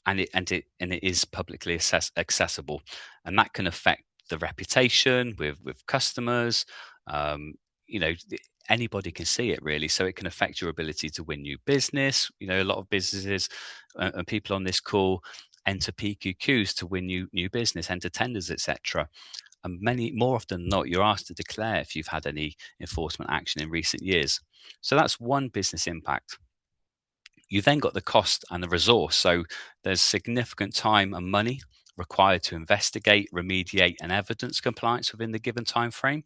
and it is publicly accessible, and that can affect the reputation with customers. Anybody can see it really, so it can affect your ability to win new business. A lot of businesses and people on this call enter PQQs to win new business, enter tenders, etc. And more often than not, you're asked to declare if you've had any enforcement action in recent years. So that's one business impact. You then got the cost and the resource. So there's significant time and money required to investigate, remediate, and evidence compliance within the given time frame,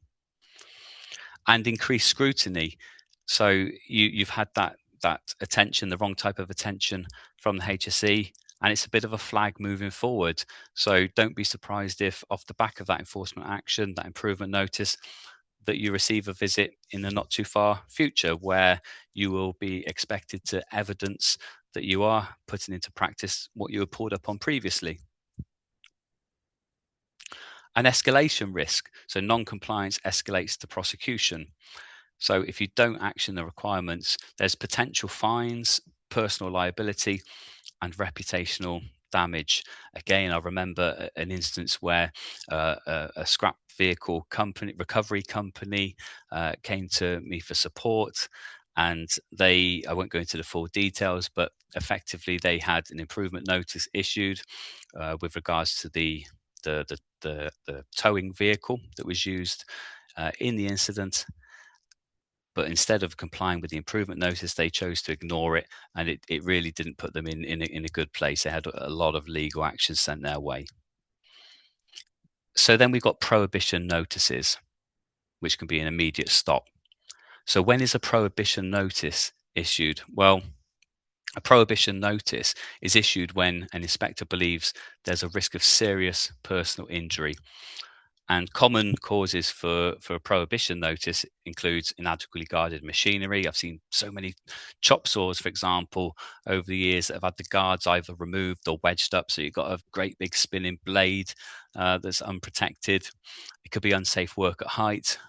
and increased scrutiny. So you've had that attention, the wrong type of attention from the HSE, and it's a bit of a flag moving forward. So don't be surprised if off the back of that enforcement action, that improvement notice, that you receive a visit in the not too far future where you will be expected to evidence that you are putting into practice what you were pulled up on previously. An escalation risk. So non-compliance escalates to prosecution. So if you don't action the requirements, there's potential fines, personal liability, and reputational damage. Again, I remember an instance where a scrap vehicle company, recovery company, came to me for support, and I won't go into the full details, but effectively they had an improvement notice issued with regards to the towing vehicle that was used in the incident. But instead of complying with the improvement notice, they chose to ignore it, and it really didn't put them in a good place. They had a lot of legal action sent their way. So then we've got prohibition notices, which can be an immediate stop. So when is a prohibition notice issued? Well, a prohibition notice is issued when an inspector believes there's a risk of serious personal injury. And common causes for a prohibition notice includes inadequately guarded machinery. I've seen so many chop saws, for example, over the years that have had the guards either removed or wedged up. So you've got a great big spinning blade that's unprotected. It could be unsafe work at height,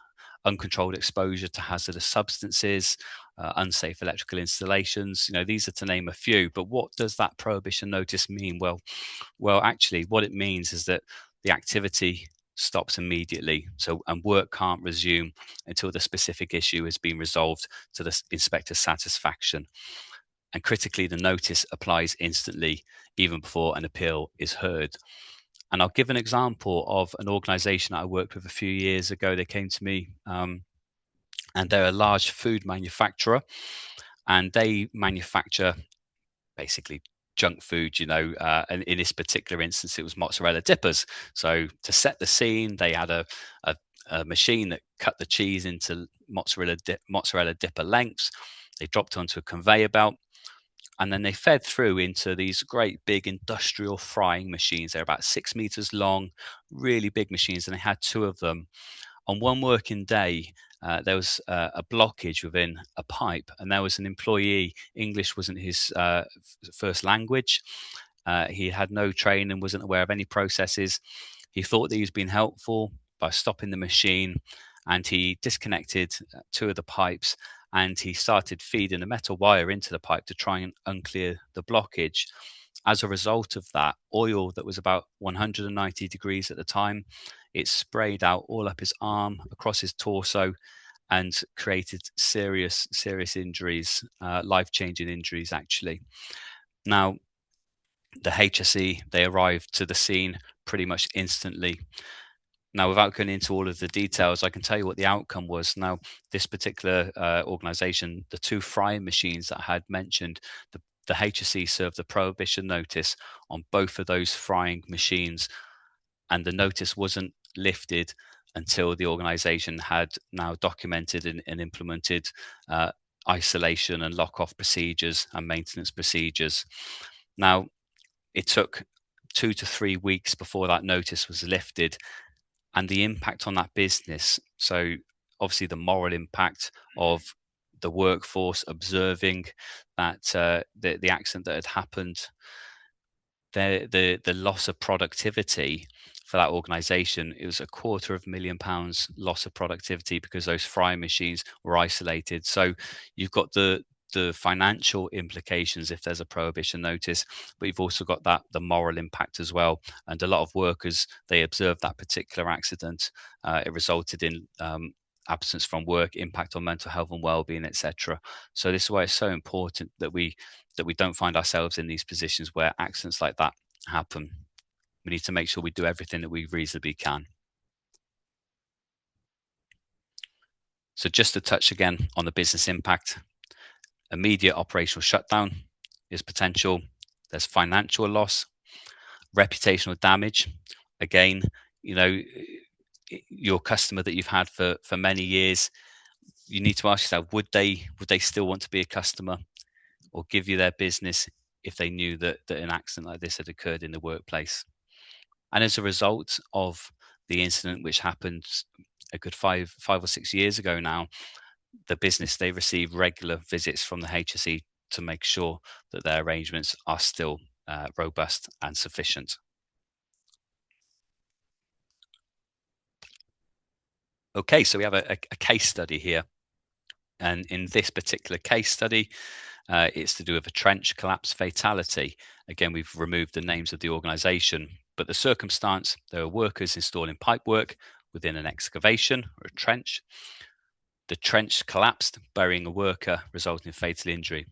uncontrolled exposure to hazardous substances, unsafe electrical installations. These are to name a few. But what does that prohibition notice mean? Well, actually, what it means is that the activity stops immediately. And work can't resume until the specific issue has been resolved to the inspector's satisfaction. And critically, the notice applies instantly, even before an appeal is heard. And I'll give an example of an organisation that I worked with a few years ago. They came to me, and they're a large food manufacturer, and they manufacture basically junk food, and in this particular instance, it was mozzarella dippers. So to set the scene, they had a machine that cut the cheese into mozzarella dipper lengths. They dropped onto a conveyor belt, and then they fed through into these great big industrial frying machines. They're about 6 meters long, really big machines, and they had two of them. On one working day, there was a blockage within a pipe, and there was an employee. English wasn't his first language. He had no training, wasn't aware of any processes. He thought that he was being helpful by stopping the machine, and he disconnected two of the pipes, and he started feeding a metal wire into the pipe to try and unclear the blockage. As a result of that, oil that was about 190 degrees at the time, it sprayed out all up his arm, across his torso, and created serious injuries, life-changing injuries, actually. Now, the HSE, they arrived to the scene pretty much instantly. Now, without going into all of the details, I can tell you what the outcome was. Now, this particular organisation, the two frying machines that I had mentioned, the HSE served the prohibition notice on both of those frying machines, and the notice wasn't lifted until the organisation had now documented and implemented isolation and lock-off procedures and maintenance procedures. Now, it took 2 to 3 weeks before that notice was lifted, and the impact on that business. So obviously the moral impact of the workforce observing that the accident that had happened, the loss of productivity for that organisation, it was £250,000 loss of productivity because those frying machines were isolated. So you've got the financial implications if there's a prohibition notice, but you've also got the moral impact as well. And a lot of workers, they observed that particular accident. It resulted in absence from work, impact on mental health and well-being, etc. So this is why it's so important that we don't find ourselves in these positions where accidents like that happen. We need to make sure we do everything that we reasonably can. So just to touch again on the business impact, immediate operational shutdown is potential. There's financial loss, Reputational damage, again, your customer that you've had for many years, you need to ask yourself, would they still want to be a customer or give you their business if they knew that an accident like this had occurred in the workplace? And as a result of the incident, which happened a good 5 or 6 years ago now, the business, they receive regular visits from the HSE to make sure that their arrangements are still robust and sufficient. Okay, so we have a case study here. And in this particular case study, it's to do with a trench collapse fatality. Again, we've removed the names of the organisation, but the circumstance, there were workers installing pipework within an excavation or a trench. The trench collapsed, burying a worker, resulting in fatal injury.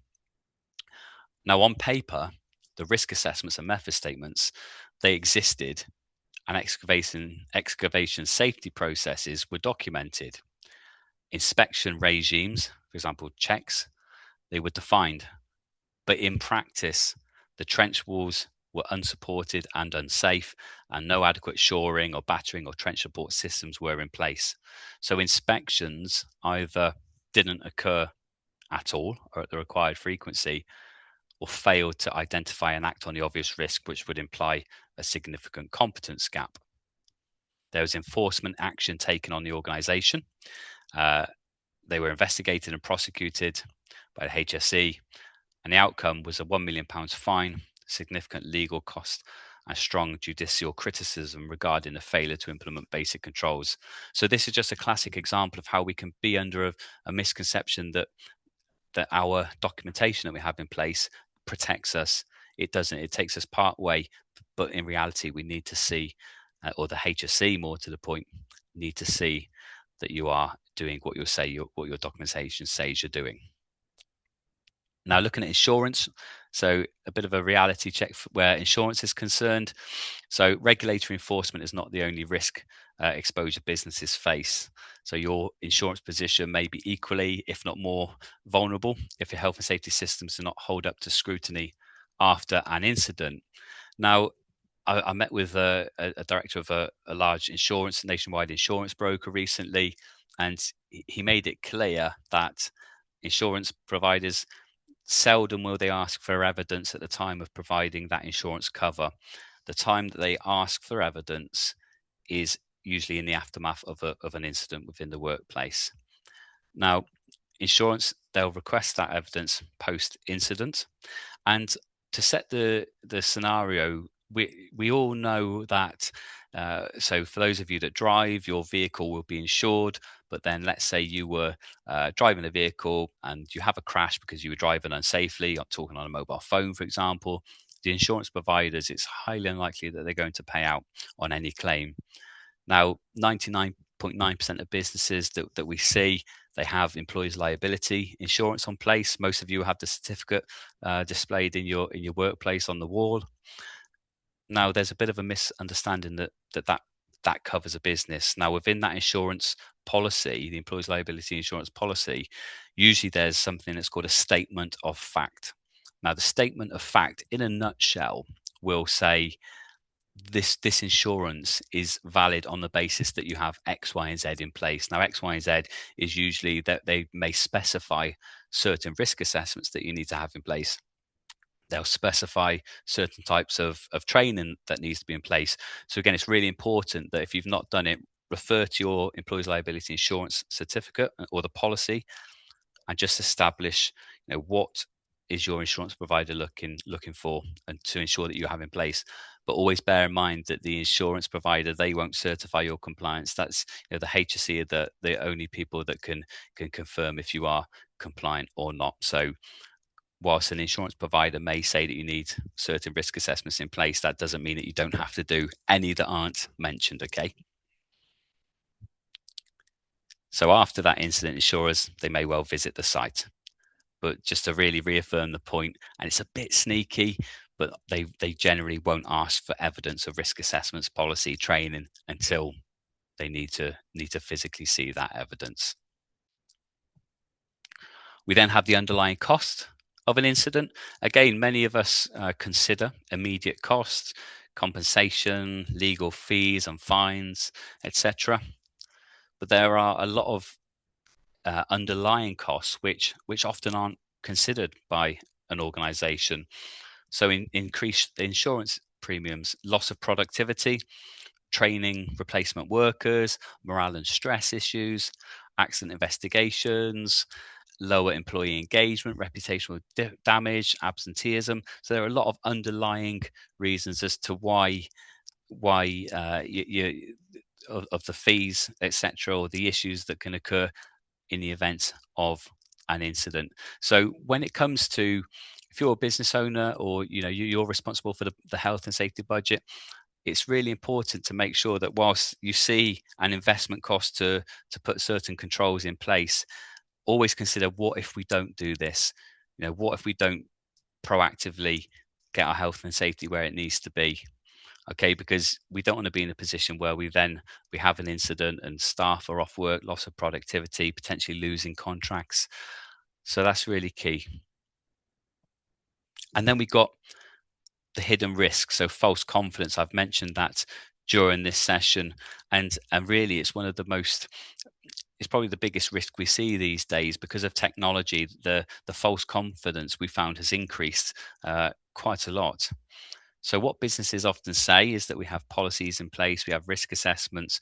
Now, on paper, the risk assessments and method statements, they existed, and excavation safety processes were documented. Inspection regimes, for example, checks, they were defined. But in practice, the trench walls were unsupported and unsafe, and no adequate shoring or battering or trench support systems were in place. So inspections either didn't occur at all or at the required frequency, or failed to identify and act on the obvious risk, which would imply a significant competence gap. There was enforcement action taken on the organisation. They were investigated and prosecuted by the HSE, and the outcome was a £1 million fine, significant legal cost, and strong judicial criticism regarding the failure to implement basic controls. So this is just a classic example of how we can be under a misconception that our documentation that we have in place protects us. It doesn't. It takes us part way, but in reality, we need to see, or the HSE, more to the point, need to see that you are doing what what your documentation says you're doing. Now, looking at insurance, so a bit of a reality check where insurance is concerned. So regulatory enforcement is not the only risk exposure businesses face. So your insurance position may be equally, if not more, vulnerable if your health and safety systems do not hold up to scrutiny after an incident. Now, I met with a director of a large nationwide insurance broker recently, and he made it clear that insurance providers, seldom will they ask for evidence at the time of providing that insurance cover. The time that they ask for evidence is usually in the aftermath of an incident within the workplace. Now, insurance, they'll request that evidence post-incident. And to set the scenario, we all know that, so for those of you that drive, your vehicle will be insured, but then let's say you were driving a vehicle and you have a crash because you were driving unsafely, I'm talking on a mobile phone, for example. The insurance providers, it's highly unlikely that they're going to pay out on any claim. Now, 99.9% of businesses that we see, they have employees' liability insurance on place. Most of you have the certificate displayed in your workplace on the wall. Now, there's a bit of a misunderstanding that covers a business. Now, within that insurance policy, the employees' liability insurance policy, usually there's something that's called a statement of fact. Now, the statement of fact, in a nutshell, will say this insurance is valid on the basis that you have X, Y, and Z in place. Now, X, Y, and Z is usually that they may specify certain risk assessments that you need to have in place. They'll specify certain types of training that needs to be in place. So again, it's really important that if you've not done it, refer to your employees' liability insurance certificate or the policy, and just establish, what is your insurance provider looking for, and to ensure that you have in place. But always bear in mind that the insurance provider, they won't certify your compliance. That's, the HSE are the only people that can confirm if you are compliant or not. So whilst an insurance provider may say that you need certain risk assessments in place, that doesn't mean that you don't have to do any that aren't mentioned, okay? So after that incident, insurers, they may well visit the site. But just to really reaffirm the point, and it's a bit sneaky, but they generally won't ask for evidence of risk assessments, policy, training until they need to physically see that evidence. We then have the underlying cost of an incident. Again, many of us consider immediate costs, compensation, legal fees and fines, etc. But there are a lot of underlying costs which often aren't considered by an organization. So increased insurance premiums, loss of productivity, training replacement workers, morale and stress issues, accident investigations, lower employee engagement, reputational damage, absenteeism. So there are a lot of underlying reasons as to why of the fees, etc., or the issues that can occur in the event of an incident. So when it comes to, if you're a business owner or you're responsible for the health and safety budget, it's really important to make sure that whilst you see an investment cost to put certain controls in place, always consider, what if we don't do this? What if we don't proactively get our health and safety where it needs to be? Okay, because we don't want to be in a position where we have an incident and staff are off work, loss of productivity, potentially losing contracts. So that's really key. And then we got the hidden risk. So false confidence, I've mentioned that during this session, and really it's one of the most, it's probably the biggest risk we see these days because of technology. The false confidence we found has increased quite a lot. So what businesses often say is that we have policies in place, we have risk assessments,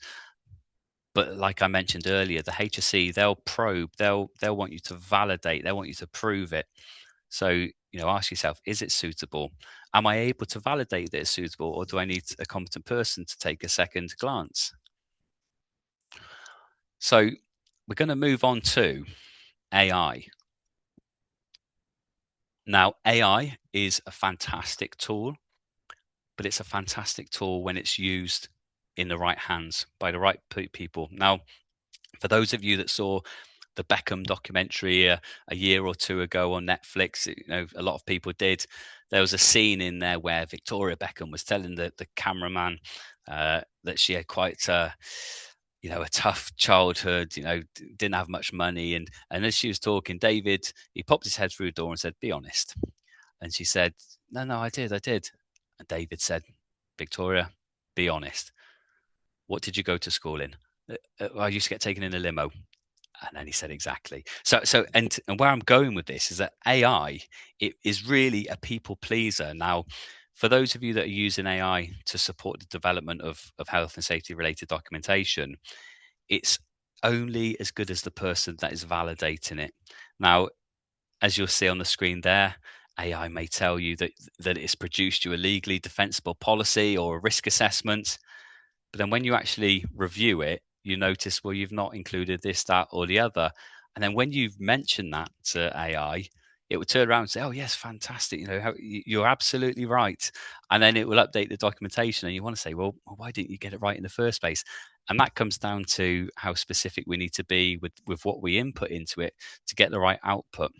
but like I mentioned earlier, the HSE, they'll probe, they'll want you to validate, they'll want you to prove it. So, ask yourself, is it suitable? Am I able to validate that it's suitable, or do I need a competent person to take a second glance? So we're going to move on to AI. Now, AI is a fantastic tool, but it's a fantastic tool when it's used in the right hands by the right people. Now, for those of you that saw the Beckham documentary a year or two ago on Netflix, a lot of people did. There was a scene in there where Victoria Beckham was telling the cameraman that she had quite a tough childhood, didn't have much money. And as she was talking, David, he popped his head through the door and said, "Be honest." And she said, No, I did. And David said, "Victoria, be honest. What did you go to school in?" I used to get taken in a limo. And then he said, exactly. So and where I'm going with this is that AI, it is really a people pleaser. Now, for those of you that are using AI to support the development of health and safety related documentation, it's only as good as the person that is validating it. Now, as you'll see on the screen there, AI may tell you that it's produced you a legally defensible policy or a risk assessment. But then when you actually review it, you notice, well, you've not included this, that, or the other. And then when you've mentioned that to AI, it will turn around and say, "Oh, yes, fantastic. You're absolutely right." And then it will update the documentation. And you want to say, well, why didn't you get it right in the first place? And that comes down to how specific we need to be with what we input into it to get the right output.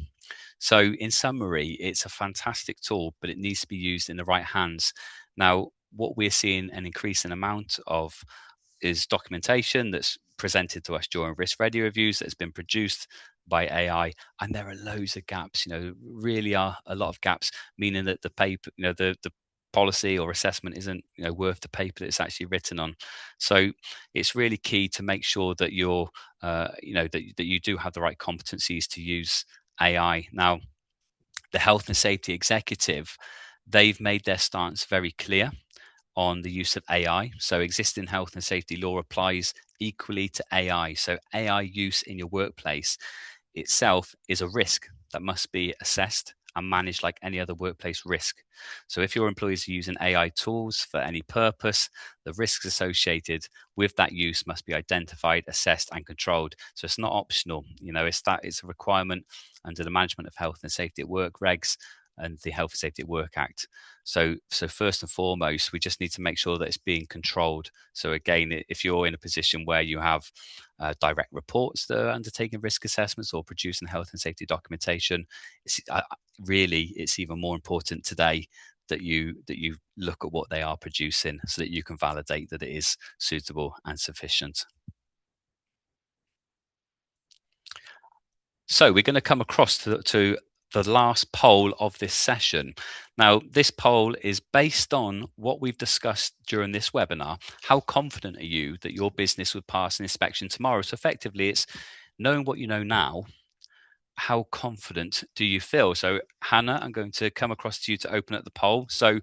So in summary, it's a fantastic tool, but it needs to be used in the right hands. Now, what we're seeing an increasing amount of is documentation that's presented to us during risk ready reviews that has been produced by AI, and there are loads of gaps. Really are a lot of gaps, meaning that the paper, the policy or assessment isn't worth the paper that it's actually written on. So it's really key to make sure that you're that you do have the right competencies to use AI. Now, the health and safety executive, they've made their stance very clear on the use of AI. So existing health and safety law applies equally to AI. So AI use in your workplace itself is a risk that must be assessed and managed like any other workplace risk. So if your employees are using AI tools for any purpose, the risks associated with that use must be identified, assessed, and controlled. So it's not optional. It's a requirement under the Management of Health and Safety at Work regs and the Health and Safety at Work Act. So first and foremost, we just need to make sure that it's being controlled. So again, if you're in a position where you have direct reports that are undertaking risk assessments or producing health and safety documentation, it's even more important today that you look at what they are producing so that you can validate that it is suitable and sufficient. So we're going to come across to the last poll of this session. Now, this poll is based on what we've discussed during this webinar. How confident are you that your business would pass an inspection tomorrow? So effectively, it's knowing what you know now. How confident do you feel? So Hannah, I'm going to come across to you to open up the poll. So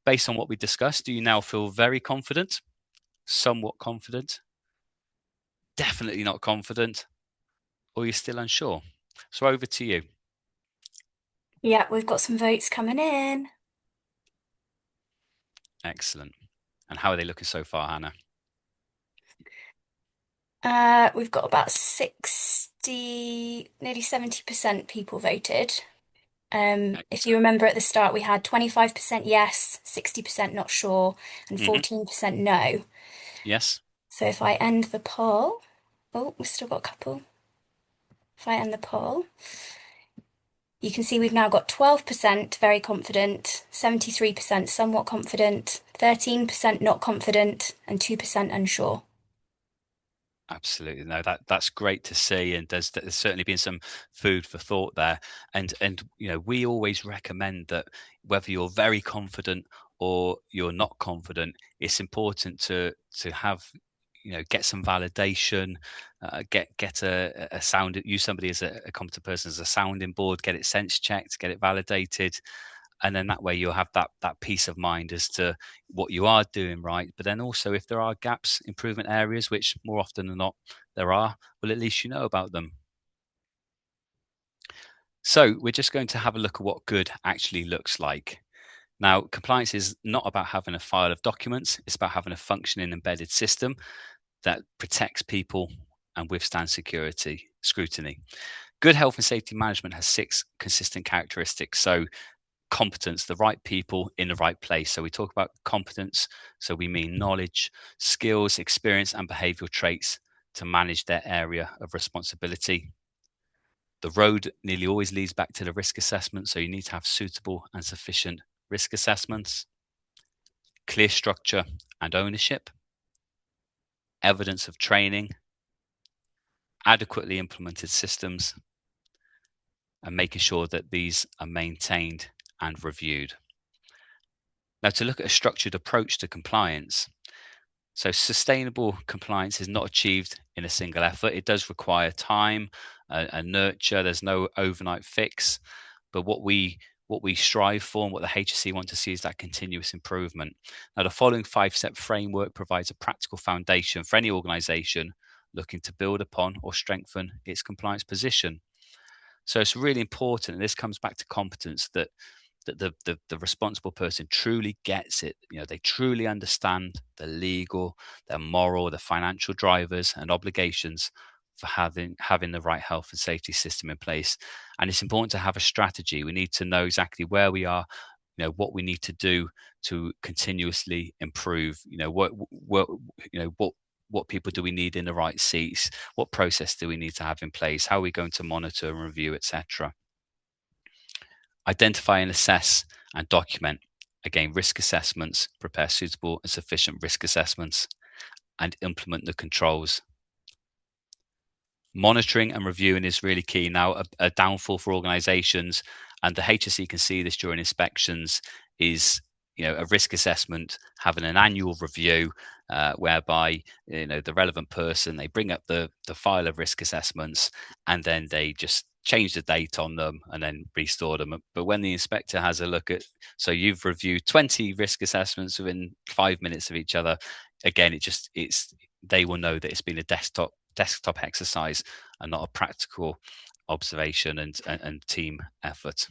based on what we discussed, do you now feel very confident? Somewhat confident? Definitely not confident? Or you're still unsure? So over to you. Yeah, we've got some votes coming in. Excellent. And how are they looking so far, Hannah? We've got about 60, nearly 70% people voted. If you remember at the start, we had 25% yes, 60% not sure, and 14% no. Yes. So if I end the poll, oh, we've still got a couple. If I end the poll, you can see we've now got 12% very confident, 73% somewhat confident, 13% not confident, and 2% unsure. Absolutely. No, that's great to see, and there's certainly been some food for thought there. And we always recommend that whether you're very confident or you're not confident, it's important to have get some validation, get a sound, use somebody as a competent person as a sounding board, get it sense checked, get it validated, and then that way you'll have that peace of mind as to what you are doing right. But then also, if there are gaps, improvement areas, which more often than not there are, well, at least you know about them. So we're just going to have a look at what good actually looks like. Now, compliance is not about having a file of documents, it's about having a functioning embedded system that protects people and withstands scrutiny. Good health and safety management has 6 consistent characteristics. So competence, the right people in the right place. So we talk about competence, so we mean knowledge, skills, experience, and behavioral traits to manage their area of responsibility. The road nearly always leads back to the risk assessment, so you need to have suitable and sufficient risk assessments, clear structure and ownership, evidence of training, adequately implemented systems, and making sure that these are maintained and reviewed. Now, to look at a structured approach to compliance, so sustainable compliance is not achieved in a single effort. It does require time and nurture. There's no overnight fix, but what we strive for and what the HSE want to see is that continuous improvement. Now, the following 5-step framework provides a practical foundation for any organisation looking to build upon or strengthen its compliance position. So it's really important, and this comes back to competence, that the responsible person truly gets it. They truly understand the legal, the moral, the financial drivers and obligations for having the right health and safety system in place. And it's important to have a strategy. We need to know exactly where we are, what we need to do to continuously improve. What people do we need in the right seats? What process do we need to have in place? How are we going to monitor and review, etc.? Identify and assess and document. Again, risk assessments, prepare suitable and sufficient risk assessments, and implement the controls. Monitoring and reviewing is really key. Now, a downfall for organizations, and the HSE can see this during inspections, is a risk assessment having an annual review whereby the relevant person, they bring up the file of risk assessments and then they just change the date on them and then restore them. But when the inspector has a look at, so you've reviewed 20 risk assessments within 5 minutes of each other, again, they will know that it's been a desktop exercise and not a practical observation and team effort.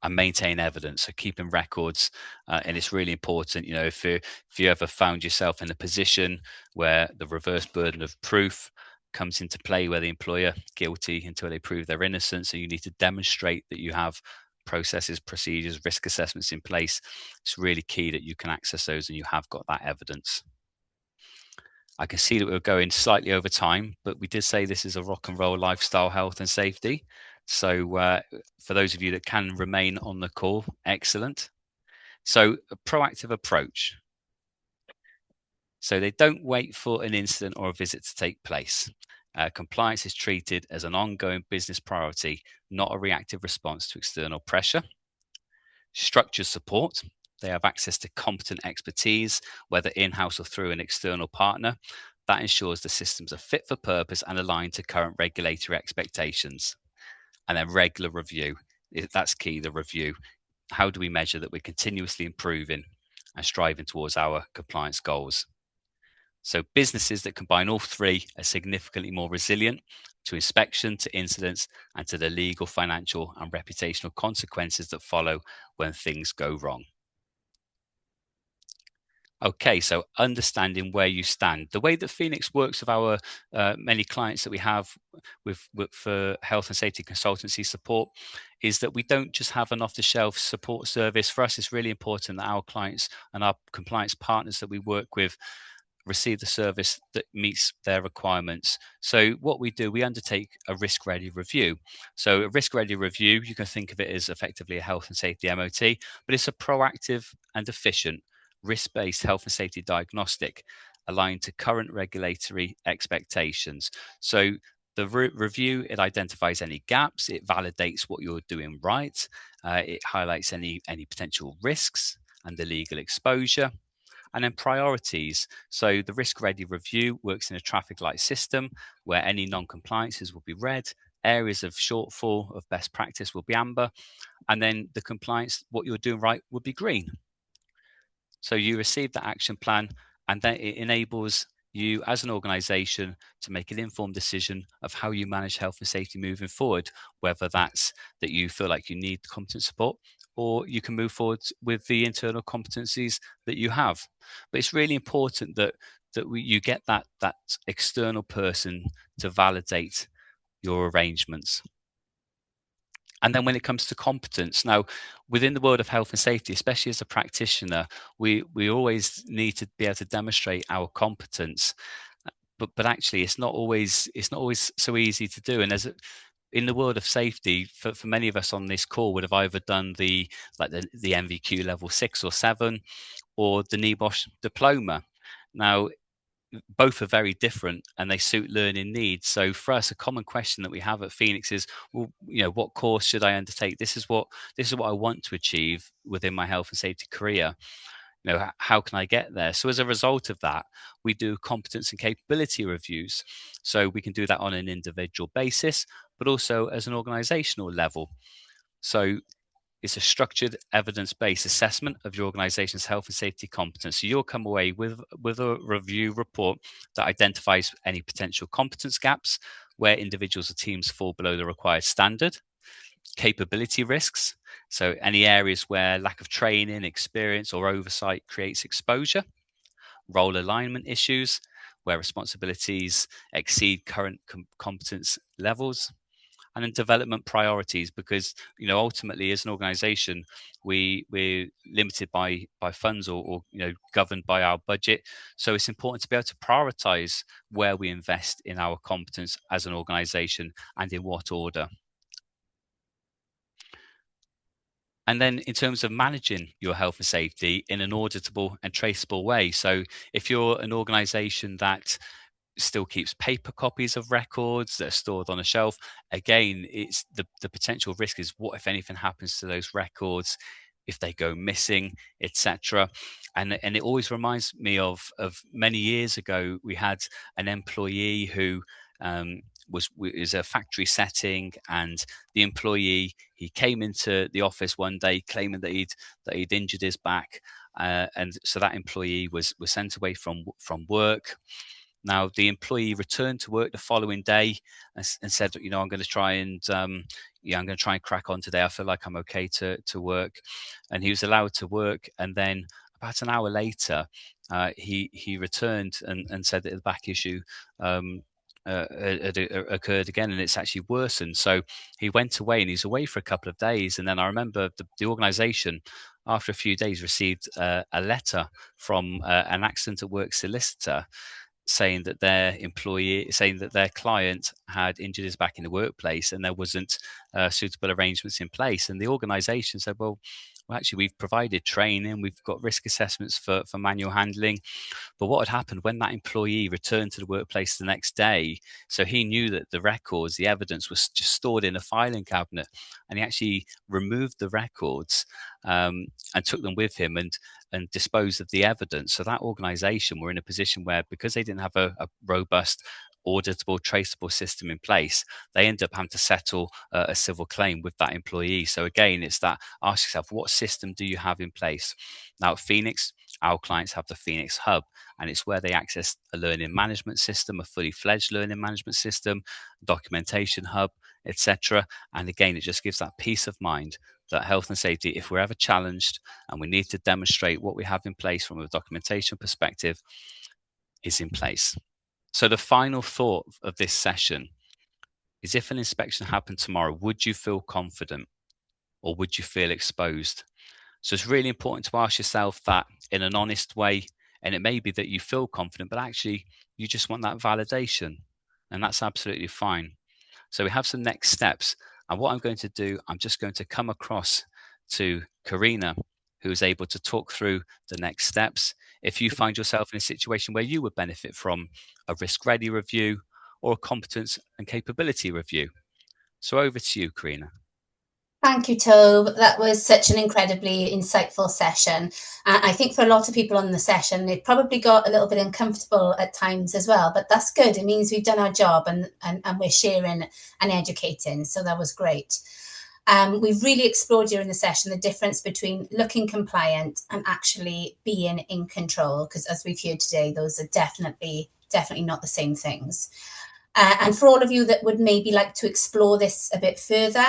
And maintain evidence, so keeping records, and it's really important. If you ever found yourself in a position where the reverse burden of proof comes into play, where the employer guilty until they prove their innocence, so you need to demonstrate that you have processes, procedures, risk assessments in place. It's really key that you can access those and you have got that evidence. I can see that we're going slightly over time, but we did say this is a rock and roll lifestyle, health and safety. So for those of you that can remain on the call, excellent. So a proactive approach. So they don't wait for an incident or a visit to take place. Compliance is treated as an ongoing business priority, not a reactive response to external pressure. Structured support. They have access to competent expertise, whether in-house or through an external partner. That ensures the systems are fit for purpose and aligned to current regulatory expectations. And then regular review. That's key, the review. How do we measure that we're continuously improving and striving towards our compliance goals? So businesses that combine all three are significantly more resilient to inspection, to incidents, and to the legal, financial, and reputational consequences that follow when things go wrong. Okay, so understanding where you stand. The way that Phoenix works with our many clients that we have for health and safety consultancy support is that we don't just have an off-the-shelf support service. For us, it's really important that our clients and our compliance partners that we work with receive the service that meets their requirements. So what we do, we undertake a risk-ready review. So a risk-ready review, you can think of it as effectively a health and safety MOT, but it's a proactive and efficient risk-based health and safety diagnostic aligned to current regulatory expectations. So the review, it identifies any gaps, it validates what you're doing right, it highlights any potential risks and the legal exposure. And then priorities. So the risk ready review works in a traffic light system where any non-compliances will be red, areas of shortfall of best practice will be amber, and then the compliance, what you're doing right, will be green. So you receive that action plan, and then it enables you as an organization to make an informed decision of how you manage health and safety moving forward, whether that's that you feel like you need competent support or you can move forward with the internal competencies that you have. But it's really important that you get that external person to validate your arrangements. And then when it comes to competence, now within the world of health and safety, especially as a practitioner, we always need to be able to demonstrate our competence. But actually, it's not always so easy to do. And in the world of safety, for many of us on this call would have either done the NVQ level 6 or 7 or the NEBOSH diploma. Now, both are very different and they suit learning needs. So for us, a common question that we have at Phoenix is, well, what course should I undertake? This is what I want to achieve within my health and safety career. How can I get there? So as a result of that, we do competence and capability reviews. So we can do that on an individual basis, but also as an organizational level. So it's a structured evidence-based assessment of your organization's health and safety competence. So you'll come away with a review report that identifies any potential competence gaps where individuals or teams fall below the required standard, capability risks, so any areas where lack of training, experience, or oversight creates exposure, role alignment issues, where responsibilities exceed current competence levels, and then development priorities, because ultimately as an organization we're limited by funds or governed by our budget. So it's important to be able to prioritize where we invest in our competence as an organization and in what order. And then in terms of managing your health and safety in an auditable and traceable way. So if you're an organization that still keeps paper copies of records that are stored on a shelf, again, it's the potential risk is what if anything happens to those records, if they go missing, etc. And it always reminds me of many years ago, we had an employee who was a factory setting, and the employee, he came into the office one day claiming that he'd injured his back, and so that employee was sent away from work. Now, the employee returned to work the following day and said, I'm going to try and I'm going to try and crack on today. I feel like I'm okay to work. And he was allowed to work. And then about an hour later, he returned and said that the back issue had occurred again, and it's actually worsened. So he went away, and he's away for a couple of days. And then I remember the organization, after a few days, received a letter from an accident at work solicitor saying that their client had injured his back in the workplace and there wasn't suitable arrangements in place. And the organization said, well, well, actually, we've provided training, we've got risk assessments for manual handling. But what had happened when that employee returned to the workplace the next day, so he knew that the records, the evidence was just stored in a filing cabinet, and he actually removed the records and took them with him and disposed of the evidence. So that organization were in a position where, because they didn't have a robust auditable, traceable system in place, they end up having to settle a civil claim with that employee. So again, it's that, ask yourself, what system do you have in place? Now at Phoenix, our clients have the Phoenix Hub, and it's where they access a learning management system, a fully fledged learning management system, documentation hub, etc. And again, it just gives that peace of mind that health and safety, if we're ever challenged and we need to demonstrate what we have in place from a documentation perspective, is in place. So the final thought of this session is, if an inspection happened tomorrow, would you feel confident or would you feel exposed? So it's really important to ask yourself that in an honest way. And it may be that you feel confident, but actually you just want that validation. And that's absolutely fine. So we have some next steps. And what I'm going to do, I'm just going to come across to Karina, who is able to talk through the next steps. If you find yourself in a situation where you would benefit from a risk ready review or a competence and capability review. So over to you, Karina. Thank you, Tobe. That was such an incredibly insightful session. I think for a lot of people on the session, it probably got a little bit uncomfortable at times as well, but that's good. It means we've done our job and we're sharing and educating. So that was great. We've really explored during the session the difference between looking compliant and actually being in control, because as we've heard today, those are definitely not the same things. And for all of you that would maybe like to explore this a bit further,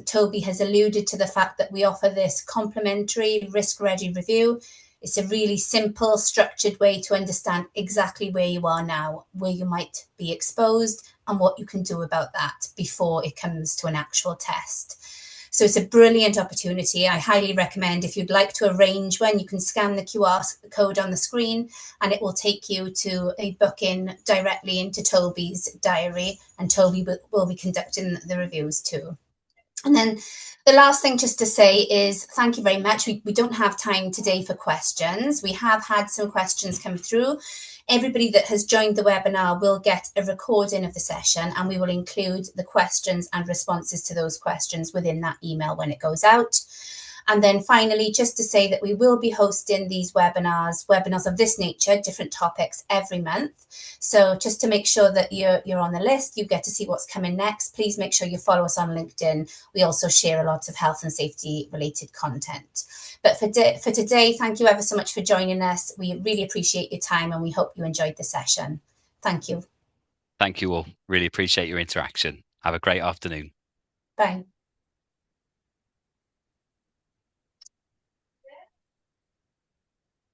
Toby has alluded to the fact that we offer this complimentary risk-ready review. It's a really simple, structured way to understand exactly where you are now, where you might be exposed, and what you can do about that before it comes to an actual test. So it's a brilliant opportunity. I highly recommend, if you'd like to arrange one, you can scan the QR code on the screen and it will take you to a booking directly into Toby's diary, and Toby will be conducting the reviews too. And then the last thing just to say is thank you very much. We don't have time today for questions. We have had some questions come through. Everybody that has joined the webinar will get a recording of the session, and we will include the questions and responses to those questions within that email when it goes out. And then finally, just to say that we will be hosting these webinars of this nature, different topics every month. So just to make sure that you're on the list, you get to see what's coming next, please make sure you follow us on LinkedIn. We also share a lot of health and safety related content. But for today, thank you ever so much for joining us. We really appreciate your time and we hope you enjoyed the session. Thank you. Thank you all. Really appreciate your interaction. Have a great afternoon. Bye.